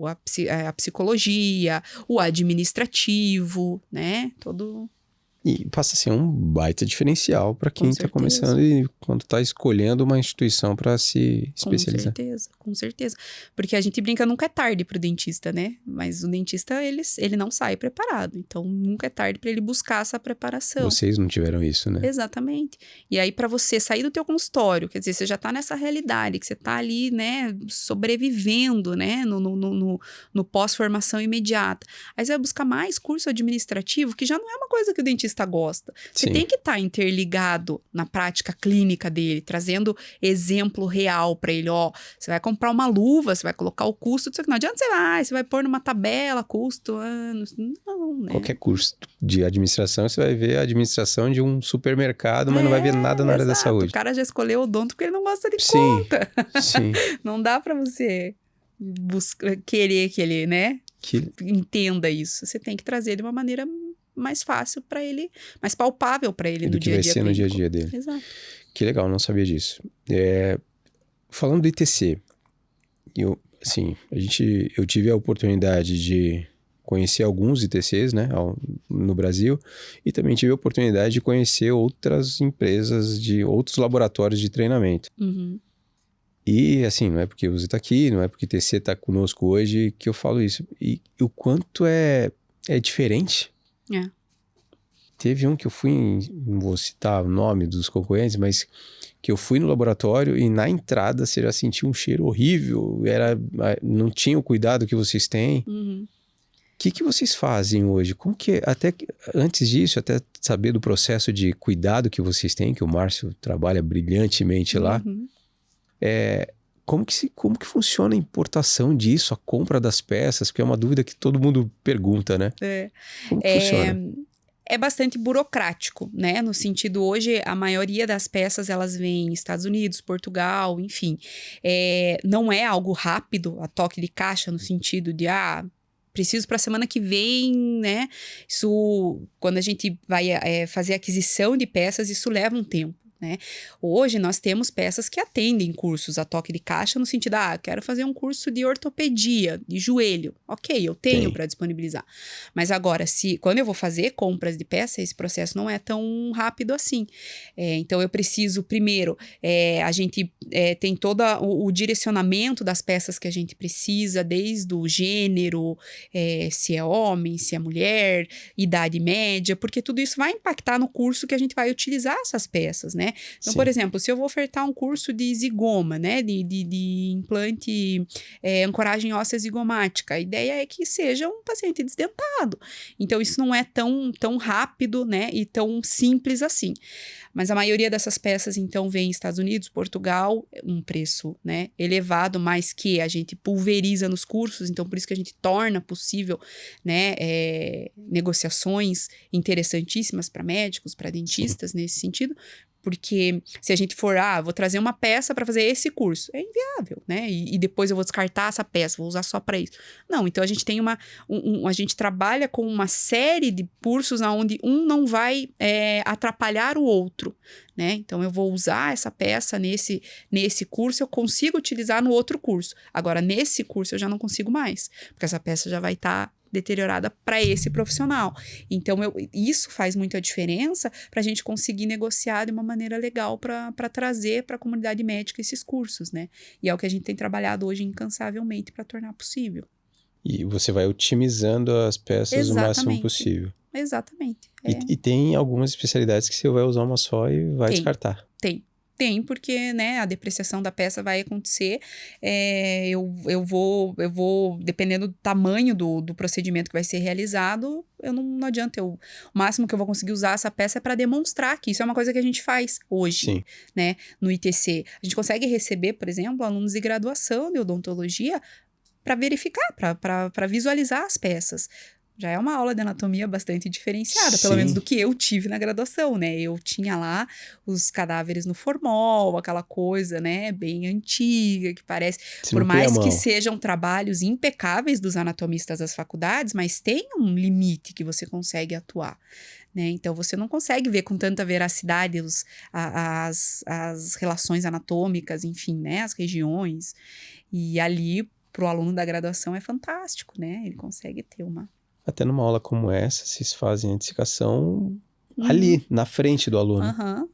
a psicologia, o administrativo, né? Todo... E passa a ser um baita diferencial para quem está começando e quando está escolhendo uma instituição para se especializar. Com certeza. Porque a gente brinca, nunca é tarde para o dentista, né? Mas o dentista, ele não sai preparado. Então, nunca é tarde para ele buscar essa preparação. Vocês não tiveram isso, né? Exatamente. E aí, para você sair do teu consultório, quer dizer, você já está nessa realidade, que você está ali, né, sobrevivendo, né, no pós-formação imediata. Aí você vai buscar mais curso administrativo, que já não é uma coisa que o dentista dentista gosta. Você Sim. tem que estar interligado na prática clínica dele, trazendo exemplo real para ele. Ó, você vai comprar uma luva, você vai colocar o custo disso aqui. Não adianta você vai pôr numa tabela, custo, anos. Não, né? Qualquer curso de administração, você vai ver a administração de um supermercado, mas não vai ver nada na área da exato. saúde. O cara já escolheu o odonto porque ele não gosta de Sim, conta. sim. Não dá para você querer que ele, né, Que, entenda isso. Você tem que trazer de uma maneira mais fácil para ele, mais palpável para ele do no que dia a vai dia ser no dia a clínico. dia dele. Exato. Que legal, não sabia disso. Falando do ITC, eu tive a oportunidade de conhecer alguns ITCs, né, no Brasil, e também tive a oportunidade de conhecer outras empresas, de outros laboratórios de treinamento. Uhum. E, assim, não é porque você está aqui, não é porque o ITC está conosco hoje que eu falo isso. E o quanto é diferente. É. Teve um que eu fui, não vou citar o nome dos concorrentes, mas que eu fui no laboratório e na entrada você já sentiu um cheiro horrível, não tinha o cuidado que vocês têm. Uhum. O que vocês fazem hoje? Antes disso, até saber do processo de cuidado que vocês têm, que o Márcio trabalha brilhantemente lá, Uhum. como que funciona a importação disso, a compra das peças? Porque é uma dúvida que todo mundo pergunta, né? Como que funciona? É bastante burocrático, né? No sentido, hoje, a maioria das peças, elas vêm Estados Unidos, Portugal, enfim. Não é algo rápido, a toque de caixa, no sentido de, preciso para a semana que vem, né? Isso, quando a gente vai fazer aquisição de peças, isso leva um tempo, né? Hoje nós temos peças que atendem cursos a toque de caixa no sentido, quero fazer um curso de ortopedia, de joelho. Ok, eu tenho para disponibilizar. Mas agora, quando eu vou fazer compras de peça, esse processo não é tão rápido assim. Então eu preciso, primeiro, a gente tem todo o direcionamento das peças que a gente precisa, desde o gênero, se é homem, se é mulher, idade média, porque tudo isso vai impactar no curso que a gente vai utilizar essas peças, né? Então, Sim. por exemplo, se eu vou ofertar um curso de zigoma, né? De implante, ancoragem óssea zigomática, a ideia é que seja um paciente desdentado. Então, isso não é tão rápido, né? E tão simples assim. Mas a maioria dessas peças, então, vem Estados Unidos, Portugal, um preço, né, elevado, mas que a gente pulveriza nos cursos, então por isso que a gente torna possível, né, negociações interessantíssimas para médicos, para dentistas, nesse sentido. Porque se a gente for, vou trazer uma peça para fazer esse curso, é inviável, né? E depois eu vou descartar essa peça, vou usar só para isso. Não, então a gente tem a gente trabalha com uma série de cursos onde um não vai atrapalhar o outro, né? Então eu vou usar essa peça nesse curso, eu consigo utilizar no outro curso. Agora, nesse curso eu já não consigo mais, porque essa peça já vai estar deteriorada para esse profissional. Então, isso faz muita diferença para a gente conseguir negociar de uma maneira legal para trazer para a comunidade médica esses cursos, né? E é o que a gente tem trabalhado hoje incansavelmente para tornar possível. E você vai otimizando as peças o máximo possível. Exatamente. E tem algumas especialidades que você vai usar uma só e vai descartar. Tem, porque, né, a depreciação da peça vai acontecer, eu vou, dependendo do tamanho do procedimento que vai ser realizado, não adianta, o máximo que eu vou conseguir usar essa peça é para demonstrar que isso é uma coisa que a gente faz hoje, Sim. Né, no ITC. A gente consegue receber, por exemplo, alunos de graduação de odontologia para verificar, para visualizar as peças. Já é uma aula de anatomia bastante diferenciada, pelo menos do que eu tive na graduação, né? Eu tinha lá os cadáveres no formol, aquela coisa, né? Bem antiga, que parece... Por mais que sejam trabalhos impecáveis dos anatomistas das faculdades, mas tem um limite que você consegue atuar, né? Então, você não consegue ver com tanta veracidade as relações anatômicas, enfim, né? As regiões. E ali, para o aluno da graduação, é fantástico, né? Ele consegue ter uma... Até numa aula como essa, vocês fazem a dissecação ali, na frente do aluno.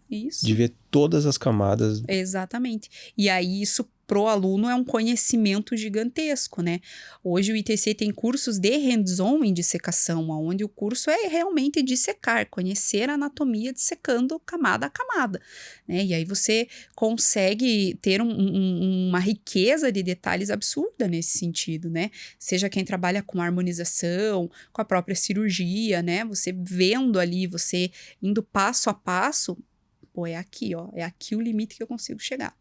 Isso. De ver todas as camadas. Exatamente. E aí, isso pro aluno é um conhecimento gigantesco, né? Hoje o ITC tem cursos de hands-on em dissecação, onde o curso é realmente dissecar, conhecer a anatomia dissecando camada a camada, né? E aí você consegue ter uma riqueza de detalhes absurda nesse sentido, né? Seja quem trabalha com harmonização, com a própria cirurgia, né? Você vendo ali, você indo passo a passo, pô, é aqui, ó, é aqui o limite que eu consigo chegar.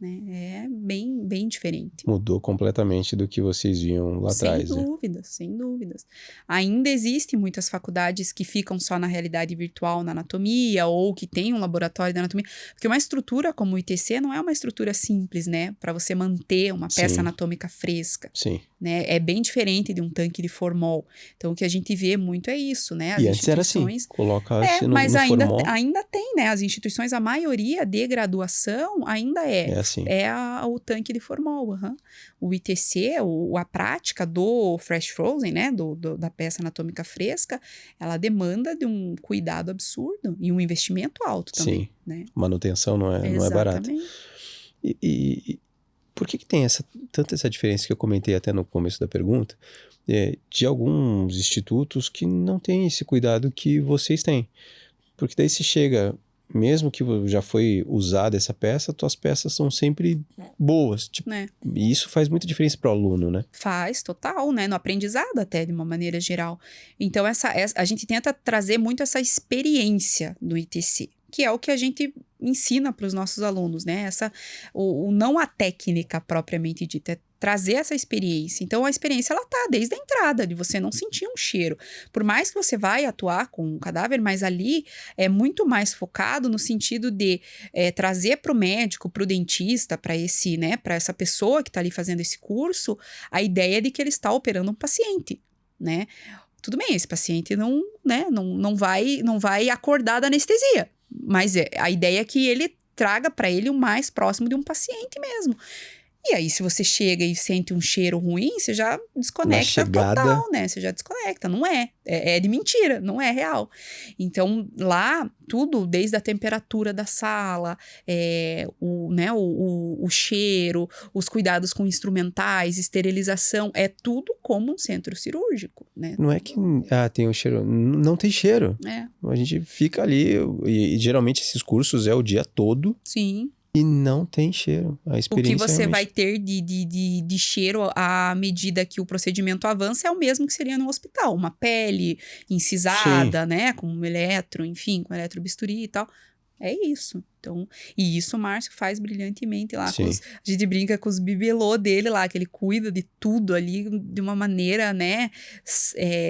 Né? É bem, bem diferente. Mudou completamente do que vocês viam lá atrás. Sem dúvidas, sem dúvidas. Ainda existem muitas faculdades que ficam só na realidade virtual, na anatomia, ou que tem um laboratório de anatomia, porque uma estrutura como o ITC não é uma estrutura simples, né? Para você manter uma peça anatômica fresca. Sim. Né? É bem diferente de um tanque de formol. Então, o que a gente vê muito é isso, né? As e antes era assim, coloca no mas formol. ainda tem, né? As instituições, a maioria de graduação ainda é assim. O tanque de formol. O ITC, a prática do fresh frozen, né? Da peça anatômica fresca, ela demanda de um cuidado absurdo e um investimento alto também. Sim, né? Manutenção não é barata. E por que tem tanta essa diferença que eu comentei até no começo da pergunta, de alguns institutos que não têm esse cuidado que vocês têm? Porque daí se chega, mesmo que já foi usada essa peça, tuas peças são sempre boas. Tipo, e isso faz muita diferença para o aluno, né? Faz, total, né? No aprendizado até, de uma maneira geral. Então, a gente tenta trazer muito essa experiência do ITC, que é o que a gente ensina para os nossos alunos, né? Não a técnica propriamente dita, é trazer essa experiência. Então, a experiência, ela tá desde a entrada, de você não sentir um cheiro. Por mais que você vai atuar com um cadáver, mas ali é muito mais focado no sentido de trazer para o médico, para o dentista, para essa pessoa que está ali fazendo esse curso, a ideia de que ele está operando um paciente, né? Tudo bem, esse paciente não vai acordar da anestesia. Mas a ideia é que ele traga para ele o mais próximo de um paciente mesmo. E aí, se você chega e sente um cheiro ruim, você já desconecta total, né? Você já desconecta, não é. É de mentira, não é real. Então, lá, tudo, desde a temperatura da sala, o cheiro, os cuidados com instrumentais, esterilização, é tudo como um centro cirúrgico, né? Não é que tem um cheiro, não tem cheiro. A gente fica ali, e geralmente esses cursos é o dia todo. Sim. E não tem cheiro. A experiência o que você vai ter de cheiro à medida que o procedimento avança é o mesmo que seria no hospital. Uma pele incisada, né? Com um enfim, com eletrobisturi e tal. É isso. Então, e isso o Márcio faz brilhantemente lá. A gente brinca com os bibelô dele lá, que ele cuida de tudo ali de uma maneira, né?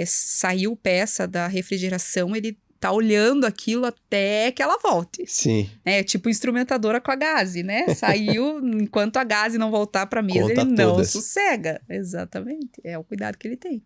Saiu peça da refrigeração, ele tá olhando aquilo até que ela volte. Sim. É tipo instrumentadora com a gaze, né? Saiu, enquanto a gaze não voltar pra mesa, conta ele não todas. sossega. Exatamente. É o cuidado que ele tem.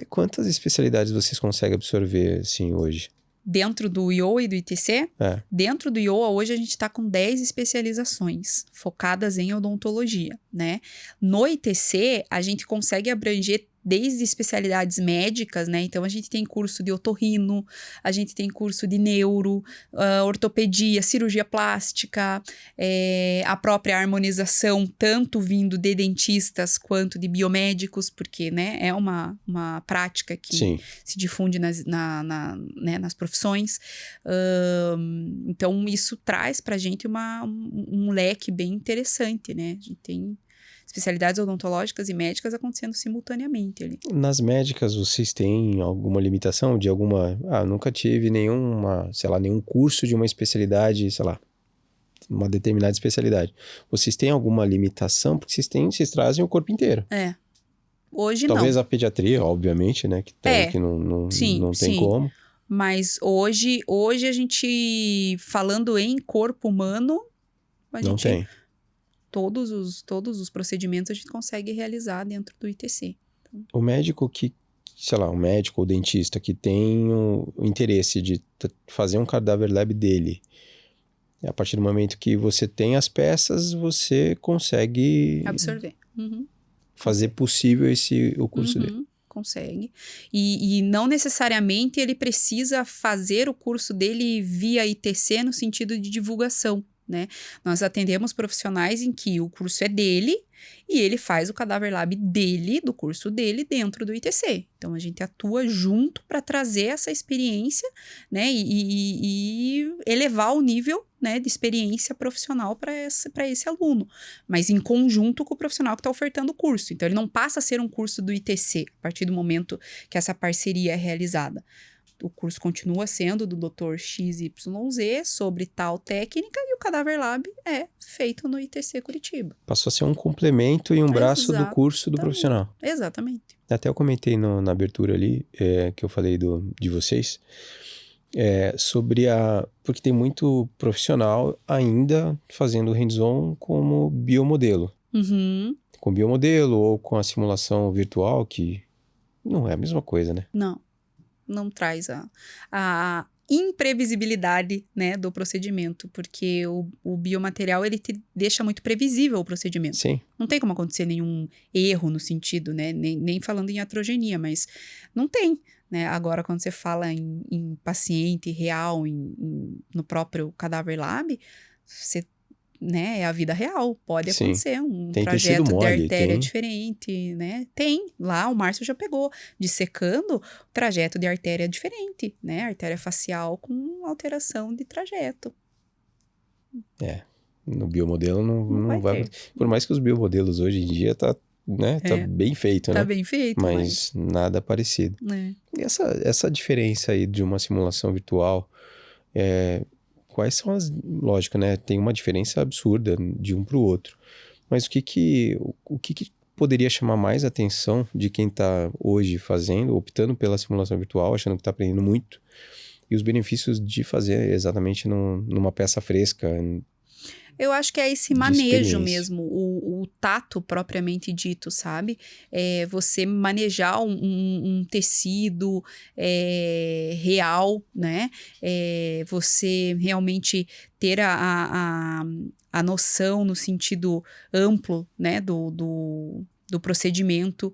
Quantas especialidades vocês conseguem absorver, assim, hoje? Dentro do IOA e do ITC? Dentro do IOA, hoje a gente está com 10 especializações focadas em odontologia, né? No ITC, a gente consegue abranger desde especialidades médicas, né? Então, a gente tem curso de otorrino, a gente tem curso de neuro, ortopedia, cirurgia plástica, a própria harmonização, tanto vindo de dentistas quanto de biomédicos, porque, né, é uma prática que se difunde nas profissões. Então, isso traz pra gente um leque bem interessante, né? A gente tem especialidades odontológicas e médicas acontecendo simultaneamente ali. Nas médicas, vocês têm alguma limitação de alguma... nunca tive nenhum curso de uma especialidade, uma determinada especialidade. Vocês têm alguma limitação? Porque vocês trazem o corpo inteiro. Hoje Talvez não. a pediatria, obviamente, né? Que não tem como. Mas hoje a gente, falando em corpo humano, não tem. Todos os procedimentos a gente consegue realizar dentro do ITC. Então, o médico o médico ou dentista que tem o interesse de fazer um cadáver lab dele, a partir do momento que você tem as peças, você consegue absorver. Fazer possível o curso dele. Consegue. E não necessariamente ele precisa fazer o curso dele via ITC no sentido de divulgação. né? Nós atendemos profissionais em que o curso é dele e ele faz o cadáver lab dele, do curso dele, dentro do ITC. Então, a gente atua junto para trazer essa experiência, né? E elevar o nível, né, de experiência profissional para esse aluno, mas em conjunto com o profissional que está ofertando o curso. Então, ele não passa a ser um curso do ITC a partir do momento que essa parceria é realizada. O curso continua sendo do Dr. XYZ sobre tal técnica e o Cadáver Lab é feito no ITC Curitiba. Passou a ser um complemento e um braço do curso do profissional. Exatamente. Até eu comentei na abertura ali, que eu falei de vocês, sobre porque tem muito profissional ainda fazendo hands-on como biomodelo. Uhum. Com biomodelo ou com a simulação virtual, que não é a mesma coisa, né? Não traz a imprevisibilidade, né, do procedimento, porque o biomaterial, ele te deixa muito previsível o procedimento. Sim. Não tem como acontecer nenhum erro no sentido, né, nem falando em iatrogenia, mas não tem, né. Agora, quando você fala em paciente real, no próprio Cadáver Lab, você, né, é a vida real, pode acontecer um tem trajeto tecido mole, de artéria diferente, né, lá o Márcio já pegou, dissecando, o trajeto de artéria diferente, né, artéria facial com alteração de trajeto. No biomodelo não vai. ter. Por mais que os biomodelos hoje em dia tá bem feito, Tá né? bem feito, Mas nada parecido. né. E essa diferença aí de uma simulação virtual, quais são as... Lógico, né? Tem uma diferença absurda de um para o outro. Mas o que poderia chamar mais atenção de quem está hoje optando pela simulação virtual, achando que está aprendendo muito, e os benefícios de fazer exatamente numa peça fresca? Eu acho que é esse manejo mesmo, o tato propriamente dito, sabe? Você manejar um tecido real, né? Você realmente ter a noção no sentido amplo, né? Do procedimento.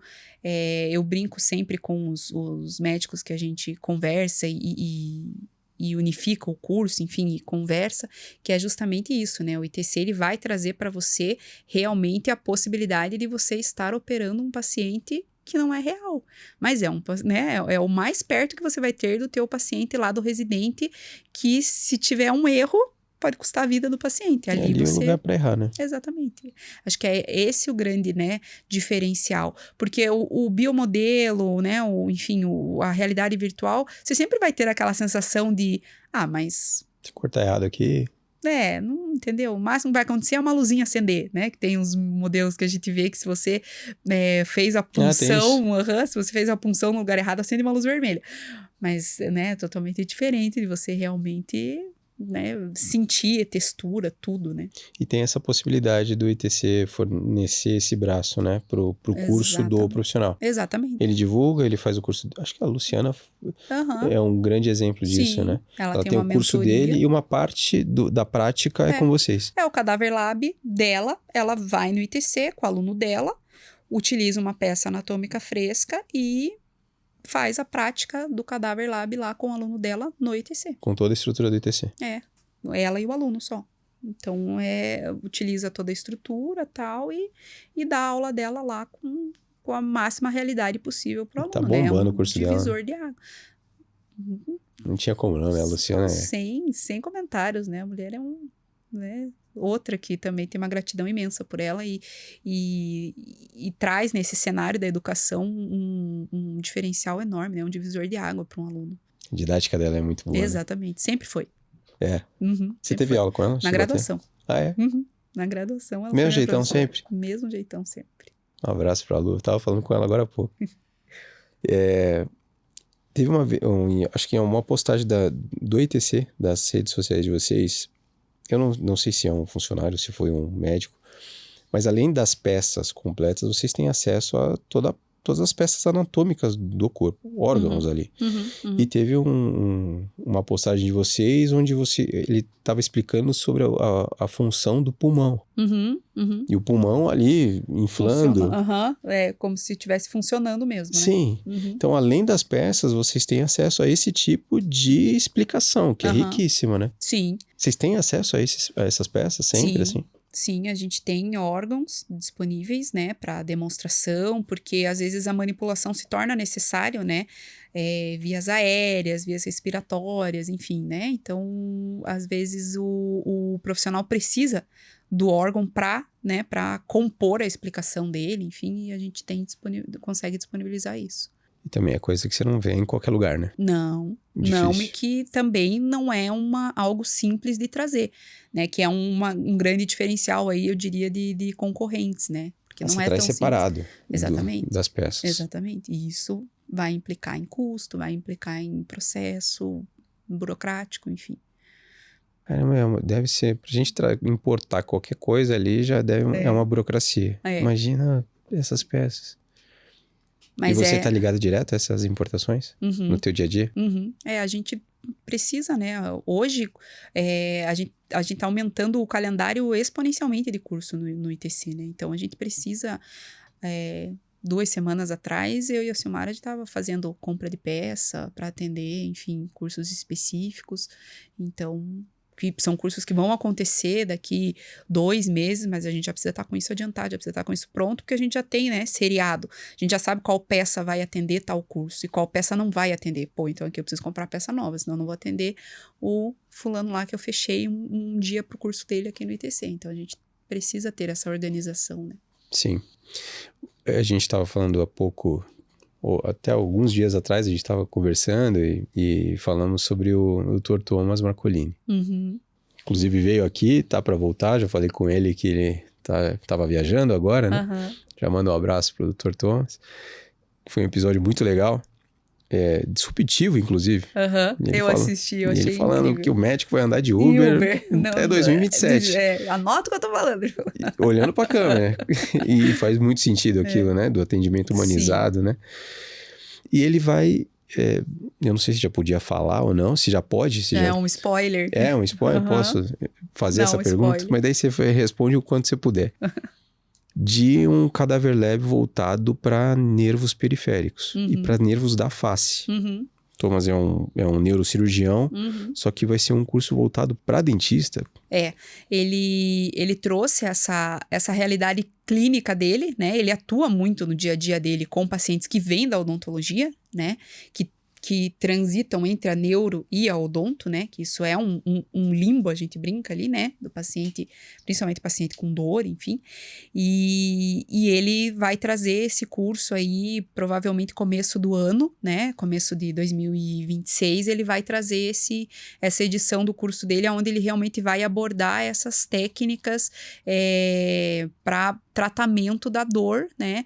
Eu brinco sempre com os médicos que a gente conversa e unifica o curso, enfim, e conversa, que é justamente isso, né? O ITC, ele vai trazer para você realmente a possibilidade de você estar operando um paciente que não é real, mas é o mais perto que você vai ter do teu paciente lá do residente, que se tiver um erro, pode custar a vida do paciente. Ali é o lugar para errar, né? Exatamente. Acho que é esse o grande, né, diferencial. Porque o biomodelo, né, enfim, a realidade virtual, você sempre vai ter aquela sensação de, mas... Se cortar errado aqui... não entendeu? O máximo que vai acontecer é uma luzinha acender, né? Que tem uns modelos que a gente vê que se você fez a punção, se você fez a punção no lugar errado, acende uma luz vermelha. Mas, né, totalmente diferente de você realmente... né, sentir, textura, tudo, né? E tem essa possibilidade do ITC fornecer esse braço, né, pro curso do profissional. Exatamente. Ele divulga, ele faz o curso... Acho que a Luciana é um grande exemplo disso, né? Ela tem o curso dele e uma parte da prática é com vocês. É o Cadáver Lab dela, ela vai no ITC com o aluno dela, utiliza uma peça anatômica fresca e faz a prática do Cadáver Lab lá com o aluno dela no ITC. Com toda a estrutura do ITC. Ela e o aluno só. Então, utiliza toda a estrutura tal, e dá a aula dela lá com a máxima realidade possível para o aluno. Tá bombando o curso dela. Divisor de água. Não tinha como não, né? A Luciana sem comentários, né? A mulher é outra que também tem uma gratidão imensa por ela e traz nesse cenário da educação um diferencial enorme, né? Um divisor de água para um aluno. A didática dela é muito boa. Exatamente, né? Sempre foi. Você teve aula com ela? Na graduação. É? Na graduação. Ela Mesmo jeitão sempre? Mesmo jeitão sempre. Um abraço pra Lu. Eu tava falando com ela agora há pouco. Teve uma vez, acho que é uma postagem do ITC, das redes sociais de vocês. Eu não sei se é um funcionário, se foi um médico, mas além das peças completas, vocês têm acesso a toda a todas as peças anatômicas do corpo, órgãos ali. E teve uma postagem de vocês onde ele estava explicando sobre a função do pulmão. E o pulmão ali inflando. É como se estivesse funcionando mesmo, né? Sim. Então, além das peças, vocês têm acesso a esse tipo de explicação, que é riquíssima, né? Sim. Vocês têm acesso a essas peças sempre, assim? Sim, a gente tem órgãos disponíveis, né, para demonstração, porque às vezes a manipulação se torna necessário, né, vias aéreas, vias respiratórias, enfim, né, então às vezes o profissional precisa do órgão para compor a explicação dele, enfim, e a gente consegue disponibilizar isso. E também é coisa que você não vê em qualquer lugar, né? Não, e que também não é algo simples de trazer, né? Que é um grande diferencial aí, eu diria, de concorrentes, né? Porque não é tão separado Exatamente. Das peças. Exatamente. E isso vai implicar em custo, vai implicar em processo burocrático, enfim. Caramba, deve ser, pra gente importar qualquer coisa ali, já é uma burocracia. Imagina essas peças. Mas e você tá ligado direto a essas importações no teu dia a dia? A gente precisa, né? Hoje, a gente tá aumentando o calendário exponencialmente de curso no ITC, né? Então, a gente precisa... 2 semanas atrás, eu e a Silmara, a gente estava fazendo compra de peça para atender, enfim, cursos específicos. Então... que são cursos que vão acontecer daqui 2 meses, mas a gente já precisa estar com isso adiantado, já precisa estar com isso pronto, porque a gente já tem, né, seriado. A gente já sabe qual peça vai atender tal curso e qual peça não vai atender. Pô, então aqui eu preciso comprar peça nova, senão eu não vou atender o fulano lá que eu fechei um dia pro curso dele aqui no ITC. Então a gente precisa ter essa organização, né? Sim. A gente estava falando há pouco... até alguns dias atrás a gente estava conversando e falamos sobre o Dr. Thomas Marcolini. Inclusive veio aqui, tá para voltar, já falei com ele que ele tava viajando agora, né? Já mando um abraço pro Dr. Thomas. Foi um episódio muito legal, disruptivo, inclusive. Eu assisti, eu achei ele falando incrível. que o médico vai andar de Uber até 2027. Anota o que eu tô falando. Olhando pra câmera. E faz muito sentido aquilo, né? Do atendimento humanizado, né? E ele vai... eu não sei se já podia falar ou não, se já pode. Um spoiler. Um spoiler, posso fazer essa pergunta? Spoiler. Mas daí você responde o quanto você puder. De um cadáver leve voltado para nervos periféricos e para nervos da face. Thomas é um neurocirurgião, só que vai ser um curso voltado para dentista. Ele trouxe essa realidade clínica dele, né? Ele atua muito no dia a dia dele com pacientes que vêm da odontologia, né? Que transitam entre a neuro e a odonto, né? Que isso é um limbo, a gente brinca ali, né? Do paciente, principalmente paciente com dor, enfim. E ele vai trazer esse curso aí, provavelmente começo do ano, né? Começo de 2026, ele vai trazer essa edição do curso dele, onde ele realmente vai abordar essas técnicas para tratamento da dor, né,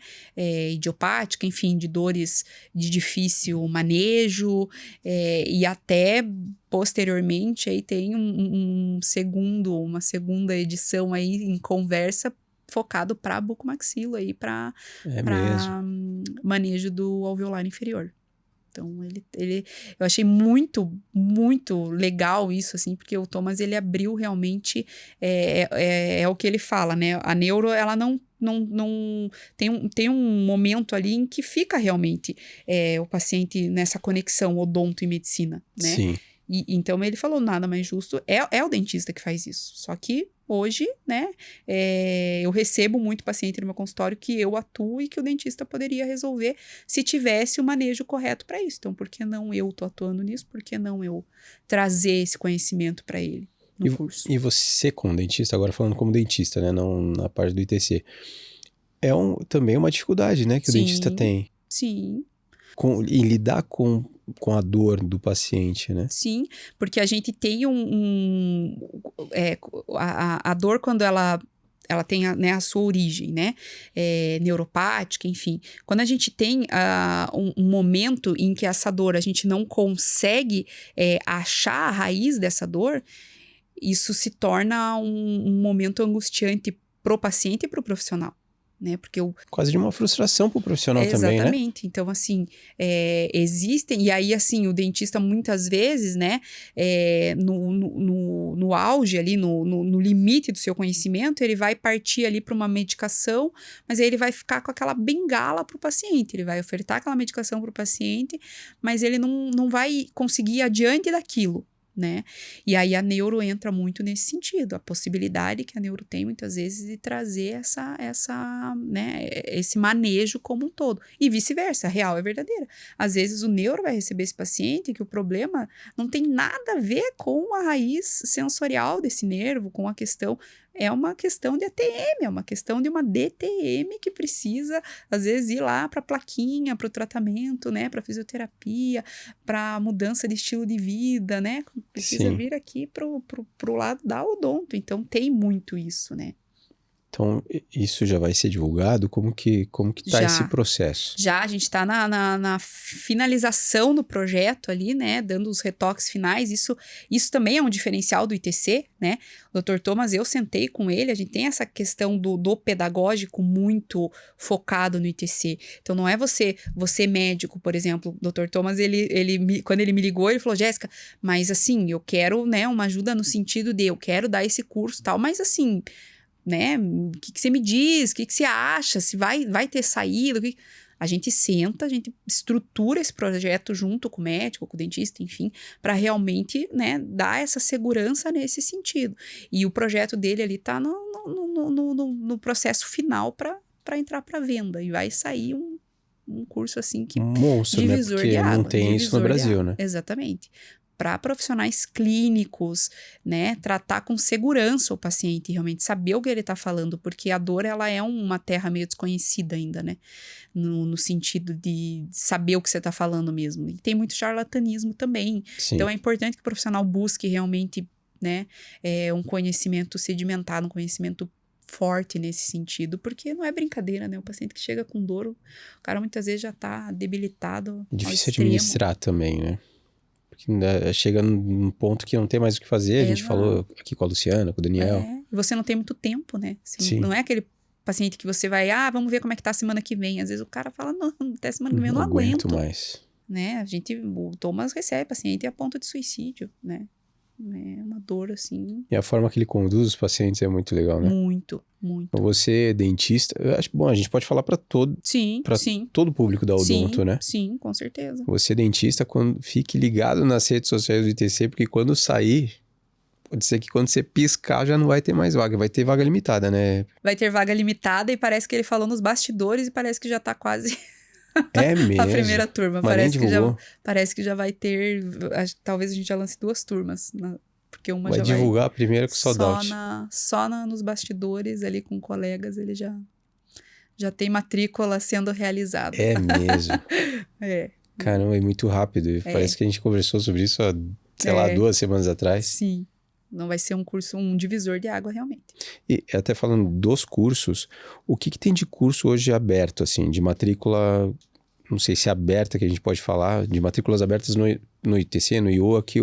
idiopática, enfim, de dores de difícil manejo, e até posteriormente aí tem uma segunda edição aí em conversa focado para bucomaxilo aí, para manejo do alveolar inferior. Então, eu achei muito, muito legal isso, assim, porque o Thomas, ele abriu realmente, é o que ele fala, né? A neuro, ela não tem um momento ali em que fica realmente o paciente nessa conexão odonto e medicina, né? Sim. Então, ele falou, nada mais justo, é o dentista que faz isso. Só que hoje, né, eu recebo muito paciente no meu consultório que eu atuo e que o dentista poderia resolver se tivesse o manejo correto para isso. Então, por que não eu tô atuando nisso? Por que não eu trazer esse conhecimento para ele no curso? E você como dentista, agora falando como dentista, né, não na parte do ITC, também uma dificuldade, né, que o dentista tem. Sim. E lidar com a dor do paciente, né? Sim, porque a gente tem a dor quando ela tem a sua origem, né? Neuropática, enfim. Quando a gente tem um momento em que essa dor, a gente não consegue achar a raiz dessa dor, isso se torna um momento angustiante pro paciente e pro profissional, né? Porque quase de uma frustração pro profissional também, né? Exatamente. Então, assim, existem... E aí, assim, o dentista, muitas vezes, né? No auge ali, no limite do seu conhecimento, ele vai partir ali para uma medicação, mas aí ele vai ficar com aquela bengala pro paciente. Ele vai ofertar aquela medicação pro paciente, mas ele não vai conseguir ir adiante daquilo, né? E aí a neuro entra muito nesse sentido, a possibilidade que a neuro tem muitas vezes de trazer né, esse manejo como um todo, e vice-versa, a real é verdadeira. Às vezes o neuro vai receber esse paciente que o problema não tem nada a ver com a raiz sensorial desse nervo, com a questão... É uma questão de ATM, é uma questão de uma DTM que precisa, às vezes, ir lá para a plaquinha, para o tratamento, né? Para fisioterapia, para mudança de estilo de vida, né? Precisa vir aqui pro lado da odonto. Então, tem muito isso, né? Então, isso já vai ser divulgado? Como que tá esse processo? Já, a gente está na finalização do projeto ali, né? Dando os retoques finais. Isso também é um diferencial do ITC, né? O Dr. Thomas, eu sentei com ele, a gente tem essa questão do pedagógico muito focado no ITC. Então, não é você médico, por exemplo. O Dr. Thomas, quando ele me ligou, ele falou, Jéssica, mas assim, eu quero, né, uma ajuda no sentido de eu quero dar esse curso e tal, mas assim... né, o que você me diz, o que você acha, se vai ter saída, a gente senta, a gente estrutura esse projeto junto com o médico, com o dentista, enfim, para realmente, né, dar essa segurança nesse sentido. E o projeto dele ali tá no processo final para entrar para venda, e vai sair um curso assim que... monstro, divisor, né? Porque de água, não tem isso no Brasil, né? Exatamente. Para profissionais clínicos, né, tratar com segurança o paciente, realmente saber o que ele está falando, porque a dor, ela é uma terra meio desconhecida ainda, né, no sentido de saber o que você está falando mesmo, e tem muito charlatanismo também. Sim. Então é importante que o profissional busque realmente, né, um conhecimento sedimentado, um conhecimento forte nesse sentido, porque não é brincadeira, né, o paciente que chega com dor, o cara muitas vezes já está debilitado. Difícil administrar também, né? Porque chega num ponto que não tem mais o que fazer. A gente falou aqui com a Luciana, com o Daniel. E você não tem muito tempo, né? Sim. Não é aquele paciente que você vai, vamos ver como é que tá a semana que vem. Às vezes o cara fala, não, até semana que vem eu não aguento mais. Né? O Thomas recebe paciente a ponto de suicídio, né? É uma dor, assim... E a forma que ele conduz os pacientes é muito legal, né? Muito, muito. Você, dentista... Eu acho bom, a gente pode falar para todo... Sim. todo o público da odonto, né? Sim, com certeza. Você, dentista, fique ligado nas redes sociais do ITC, porque quando sair... Pode ser que quando você piscar já não vai ter mais vaga. Vai ter vaga limitada, né? Vai ter vaga limitada e parece que ele falou nos bastidores e parece que já tá quase... É mesmo? A primeira turma. Mas parece que já vai ter... Talvez a gente já lance 2 turmas. Porque uma vai já divulgar a primeira com sold out. Só nos bastidores ali com colegas, ele já tem matrícula sendo realizada. É mesmo? É. Caramba, é muito rápido. Parece que a gente conversou sobre isso há, sei lá, 2 semanas atrás. Sim. Não vai ser um curso, um divisor de água, realmente. E até falando dos cursos, o que tem de curso hoje aberto, assim, de matrícula, não sei se é aberta que a gente pode falar, de matrículas abertas no ITC, no IOA, que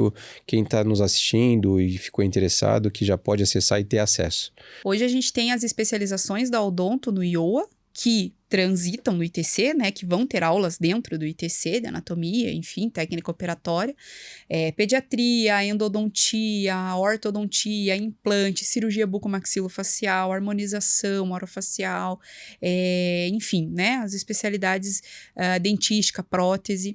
quem está nos assistindo e ficou interessado, que já pode acessar e ter acesso? Hoje a gente tem as especializações da odonto no IOA, que transitam no ITC, né, que vão ter aulas dentro do ITC, de anatomia, enfim, técnica operatória, pediatria, endodontia, ortodontia, implante, cirurgia bucomaxilofacial, harmonização orofacial, enfim, né, as especialidades dentística, prótese.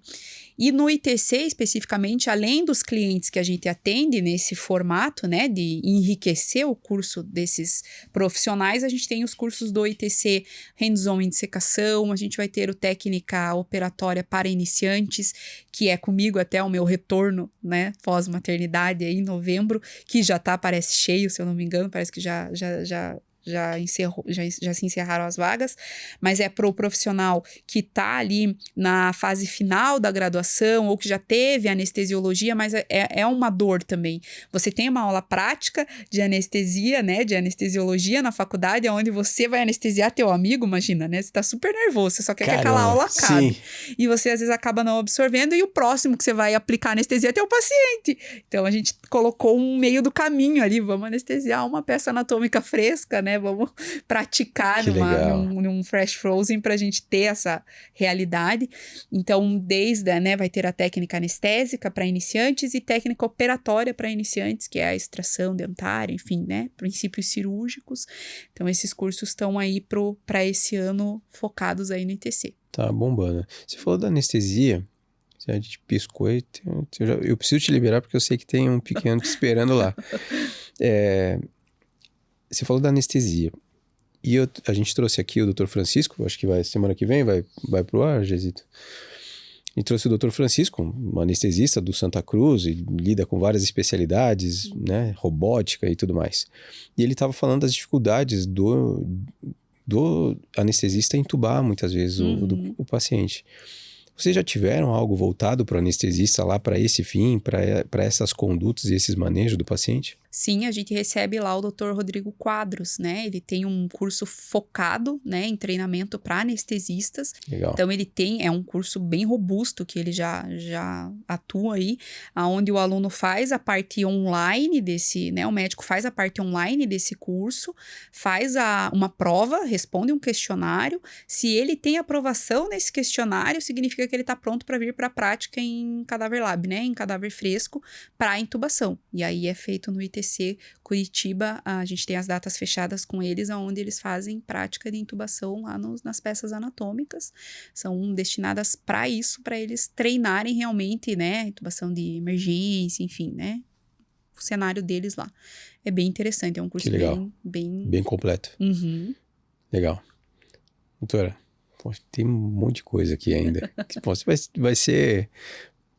E no ITC, especificamente, além dos clientes que a gente atende nesse formato, né, de enriquecer o curso desses profissionais, a gente tem os cursos do ITC Hands-on em dissecação, a gente vai ter o técnica operatória para iniciantes, que é comigo até o meu retorno, né, pós-maternidade aí em novembro, que já parece cheio, se eu não me engano, parece que já se encerraram as vagas, mas é para o profissional que está ali na fase final da graduação ou que já teve anestesiologia, mas é uma dor também. Você tem uma aula prática de anestesia, né, de anestesiologia na faculdade, onde você vai anestesiar teu amigo, imagina, né, você está super nervoso, você só quer que aquela aula acabe. Sim. E você às vezes acaba não absorvendo e o próximo que você vai aplicar anestesia é teu paciente. Então a gente colocou um meio do caminho ali, vamos anestesiar uma peça anatômica fresca, né, né? Vamos praticar Que legal. num Fresh Frozen para a gente ter essa realidade. Então, né, vai ter a técnica anestésica para iniciantes e técnica operatória para iniciantes, que é a extração dentária, enfim, né? Princípios cirúrgicos. Então, esses cursos estão aí para esse ano focados aí no ITC. Tá bombando. Você falou da anestesia, a gente piscou e eu preciso te liberar porque eu sei que tem um pequeno te esperando lá. Você falou da anestesia. E a gente trouxe aqui o Dr. Francisco, acho que semana que vem vai pro ar, Gesito. A gente trouxe o Dr. Francisco, um anestesista do Santa Cruz, e lida com várias especialidades, né, robótica e tudo mais. E ele estava falando das dificuldades do anestesista entubar muitas vezes o paciente. Vocês já tiveram algo voltado para o anestesista lá para esse fim, para essas condutas e esses manejos do paciente? Sim, a gente recebe lá o Dr. Rodrigo Quadros, né? Ele tem um curso focado, né, em treinamento para anestesistas. Legal. Então, é um curso bem robusto que ele já atua aí, onde o aluno faz a parte online desse, né? O médico faz a parte online desse curso, faz uma prova, responde um questionário. Se ele tem aprovação nesse questionário, significa que ele está pronto para vir para a prática em cadáver lab, né? Em cadáver fresco, para intubação. E aí é feito no ITC Curitiba, a gente tem as datas fechadas com eles, onde eles fazem prática de intubação lá nas peças anatômicas, são destinadas para isso, para eles treinarem realmente, né, intubação de emergência, enfim, né, o cenário deles lá. É bem interessante, é um curso bem completo. Uhum. Legal. Doutora, tem um monte de coisa aqui ainda. Vai ser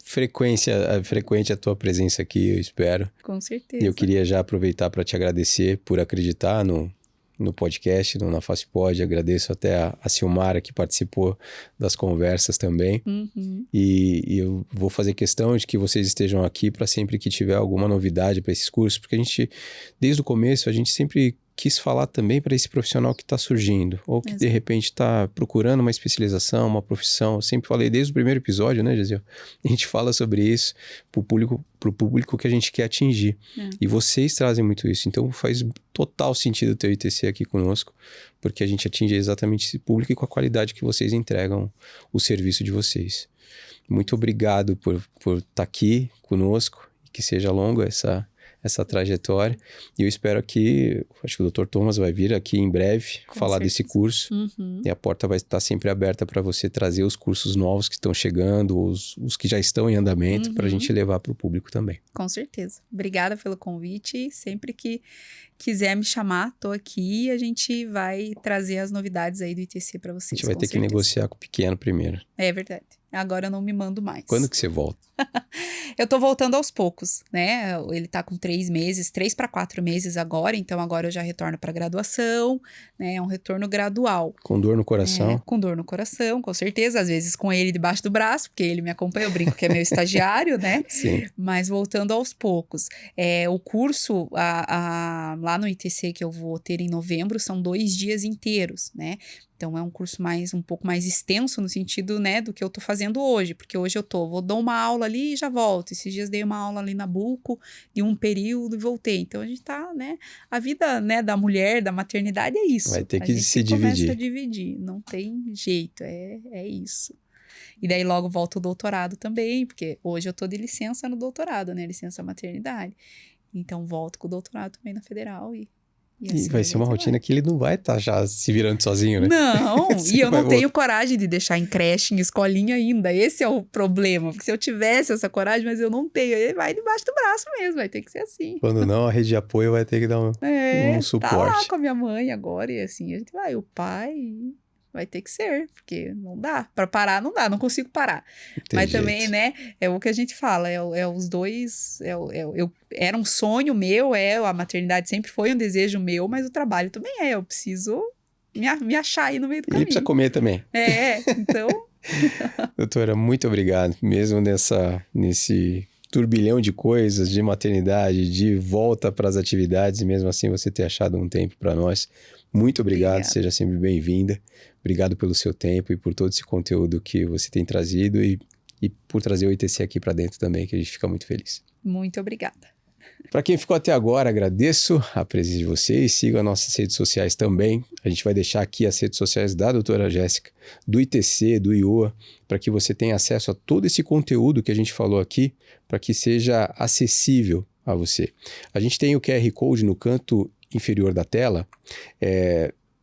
frequente a tua presença aqui, eu espero. Com certeza. E eu queria já aproveitar para te agradecer por acreditar no podcast, no Na Face Pod. Agradeço até a Silmara, que participou das conversas também. Uhum. E eu vou fazer questão de que vocês estejam aqui para sempre que tiver alguma novidade para esses cursos, porque desde o começo, a gente sempre quis falar também para esse profissional que está surgindo, ou que de repente está procurando uma especialização, uma profissão. Eu sempre falei desde o primeiro episódio, né, Gisele? A gente fala sobre isso pro público que a gente quer atingir. E vocês trazem muito isso. Então faz total sentido ter o ITC aqui conosco, porque a gente atinge exatamente esse público e com a qualidade que vocês entregam o serviço de vocês. Muito obrigado por estar aqui conosco, e que seja longa essa trajetória, e eu espero que, acho que o Dr. Thomas vai vir aqui em breve falar desse curso, e a porta vai estar sempre aberta para você trazer os cursos novos que estão chegando, os que já estão em andamento, para a gente levar para o público também. Com certeza. Obrigada pelo convite, sempre que quiser me chamar, tô aqui e a gente vai trazer as novidades aí do ITC para vocês. A gente vai ter que negociar com o pequeno primeiro. É verdade. Agora eu não me mando mais. Quando que você volta? Eu tô voltando aos poucos, né? Ele tá com 3 para 4 meses agora, então agora eu já retorno pra graduação, né? É um retorno gradual. Com dor no coração? Com dor no coração, com certeza. Às vezes com ele debaixo do braço, porque ele me acompanha, eu brinco que é meu estagiário, né? Sim. Mas voltando aos poucos. O curso lá no ITC que eu vou ter em novembro são 2 dias inteiros, né? Então, é um curso um pouco mais extenso no sentido, né, do que eu tô fazendo hoje. Porque hoje vou dar uma aula ali e já volto. Esses dias dei uma aula ali na Buco de um período e voltei. Então, a gente tá, né, a vida, né, da mulher, da maternidade é isso. Vai ter que se dividir. Começa a dividir, não tem jeito, é isso. E daí logo volta o doutorado também, porque hoje eu tô de licença no doutorado, né, licença maternidade. Então, volto com o doutorado também na Federal e assim vai ser uma rotina que ele não vai estar já se virando sozinho, né? Não, e eu não tenho coragem de deixar em creche, em escolinha ainda. Esse é o problema. Porque se eu tivesse essa coragem, mas eu não tenho, ele vai debaixo do braço mesmo, vai ter que ser assim. Quando não, a rede de apoio vai ter que dar um suporte. Tá lá com a minha mãe agora e assim, a gente vai, o pai vai ter que ser, porque não dá. Pra parar, não dá, não consigo parar. Mas jeito. Também, né, é o que a gente fala, os dois, era um sonho meu, a maternidade sempre foi um desejo meu, mas o trabalho também eu preciso me achar aí no meio do caminho. Ele precisa comer também. Então... Doutora, muito obrigado, mesmo nesse turbilhão de coisas, de maternidade, de volta para as atividades, e mesmo assim você ter achado um tempo para nós. Muito obrigado, seja sempre bem-vinda. Obrigado pelo seu tempo e por todo esse conteúdo que você tem trazido e por trazer o ITC aqui para dentro também, que a gente fica muito feliz. Muito obrigada. Para quem ficou até agora, agradeço a presença de vocês. Sigam as nossas redes sociais também. A gente vai deixar aqui as redes sociais da doutora Jéssica, do ITC, do IOA, para que você tenha acesso a todo esse conteúdo que a gente falou aqui, para que seja acessível a você. A gente tem o QR Code no canto inferior da tela,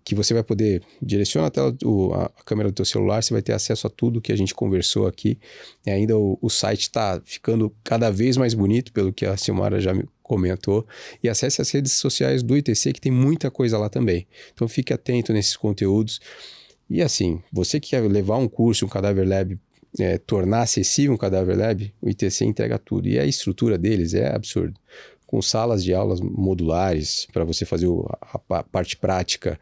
que você vai poder direcionar a câmera do teu celular, você vai ter acesso a tudo que a gente conversou aqui. E ainda o site está ficando cada vez mais bonito, pelo que a Silmara já me comentou. E acesse as redes sociais do ITC, que tem muita coisa lá também. Então fique atento nesses conteúdos. E assim, você que quer levar um curso, um Cadaver Lab, tornar acessível um Cadaver Lab, o ITC entrega tudo. E a estrutura deles é absurda. Com salas de aulas modulares para você fazer a parte prática,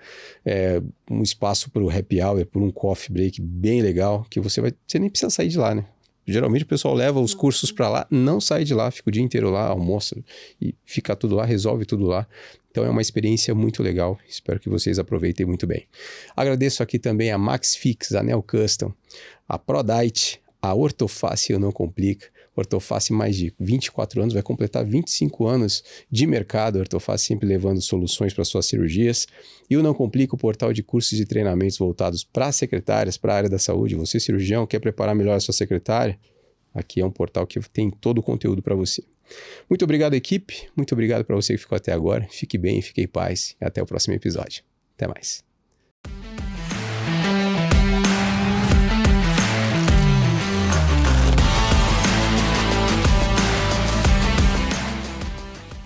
um espaço para o happy hour, por um coffee break bem legal, que você nem precisa sair de lá, né? Geralmente o pessoal leva os cursos para lá, não sai de lá, fica o dia inteiro lá, almoça e fica tudo lá, resolve tudo lá. Então é uma experiência muito legal, espero que vocês aproveitem muito bem. Agradeço aqui também a MaxFix, a Neo Custom, a ProDite, a Ortofácil Não Complica. Ortofácil mais de 24 anos, vai completar 25 anos de mercado. Ortofácil sempre levando soluções para suas cirurgias. E o Não Complica, o portal de cursos e treinamentos voltados para secretárias, para a área da saúde. Você, cirurgião, quer preparar melhor a sua secretária? Aqui é um portal que tem todo o conteúdo para você. Muito obrigado, equipe. Muito obrigado para você que ficou até agora. Fique bem, fique em paz. E até o próximo episódio. Até mais.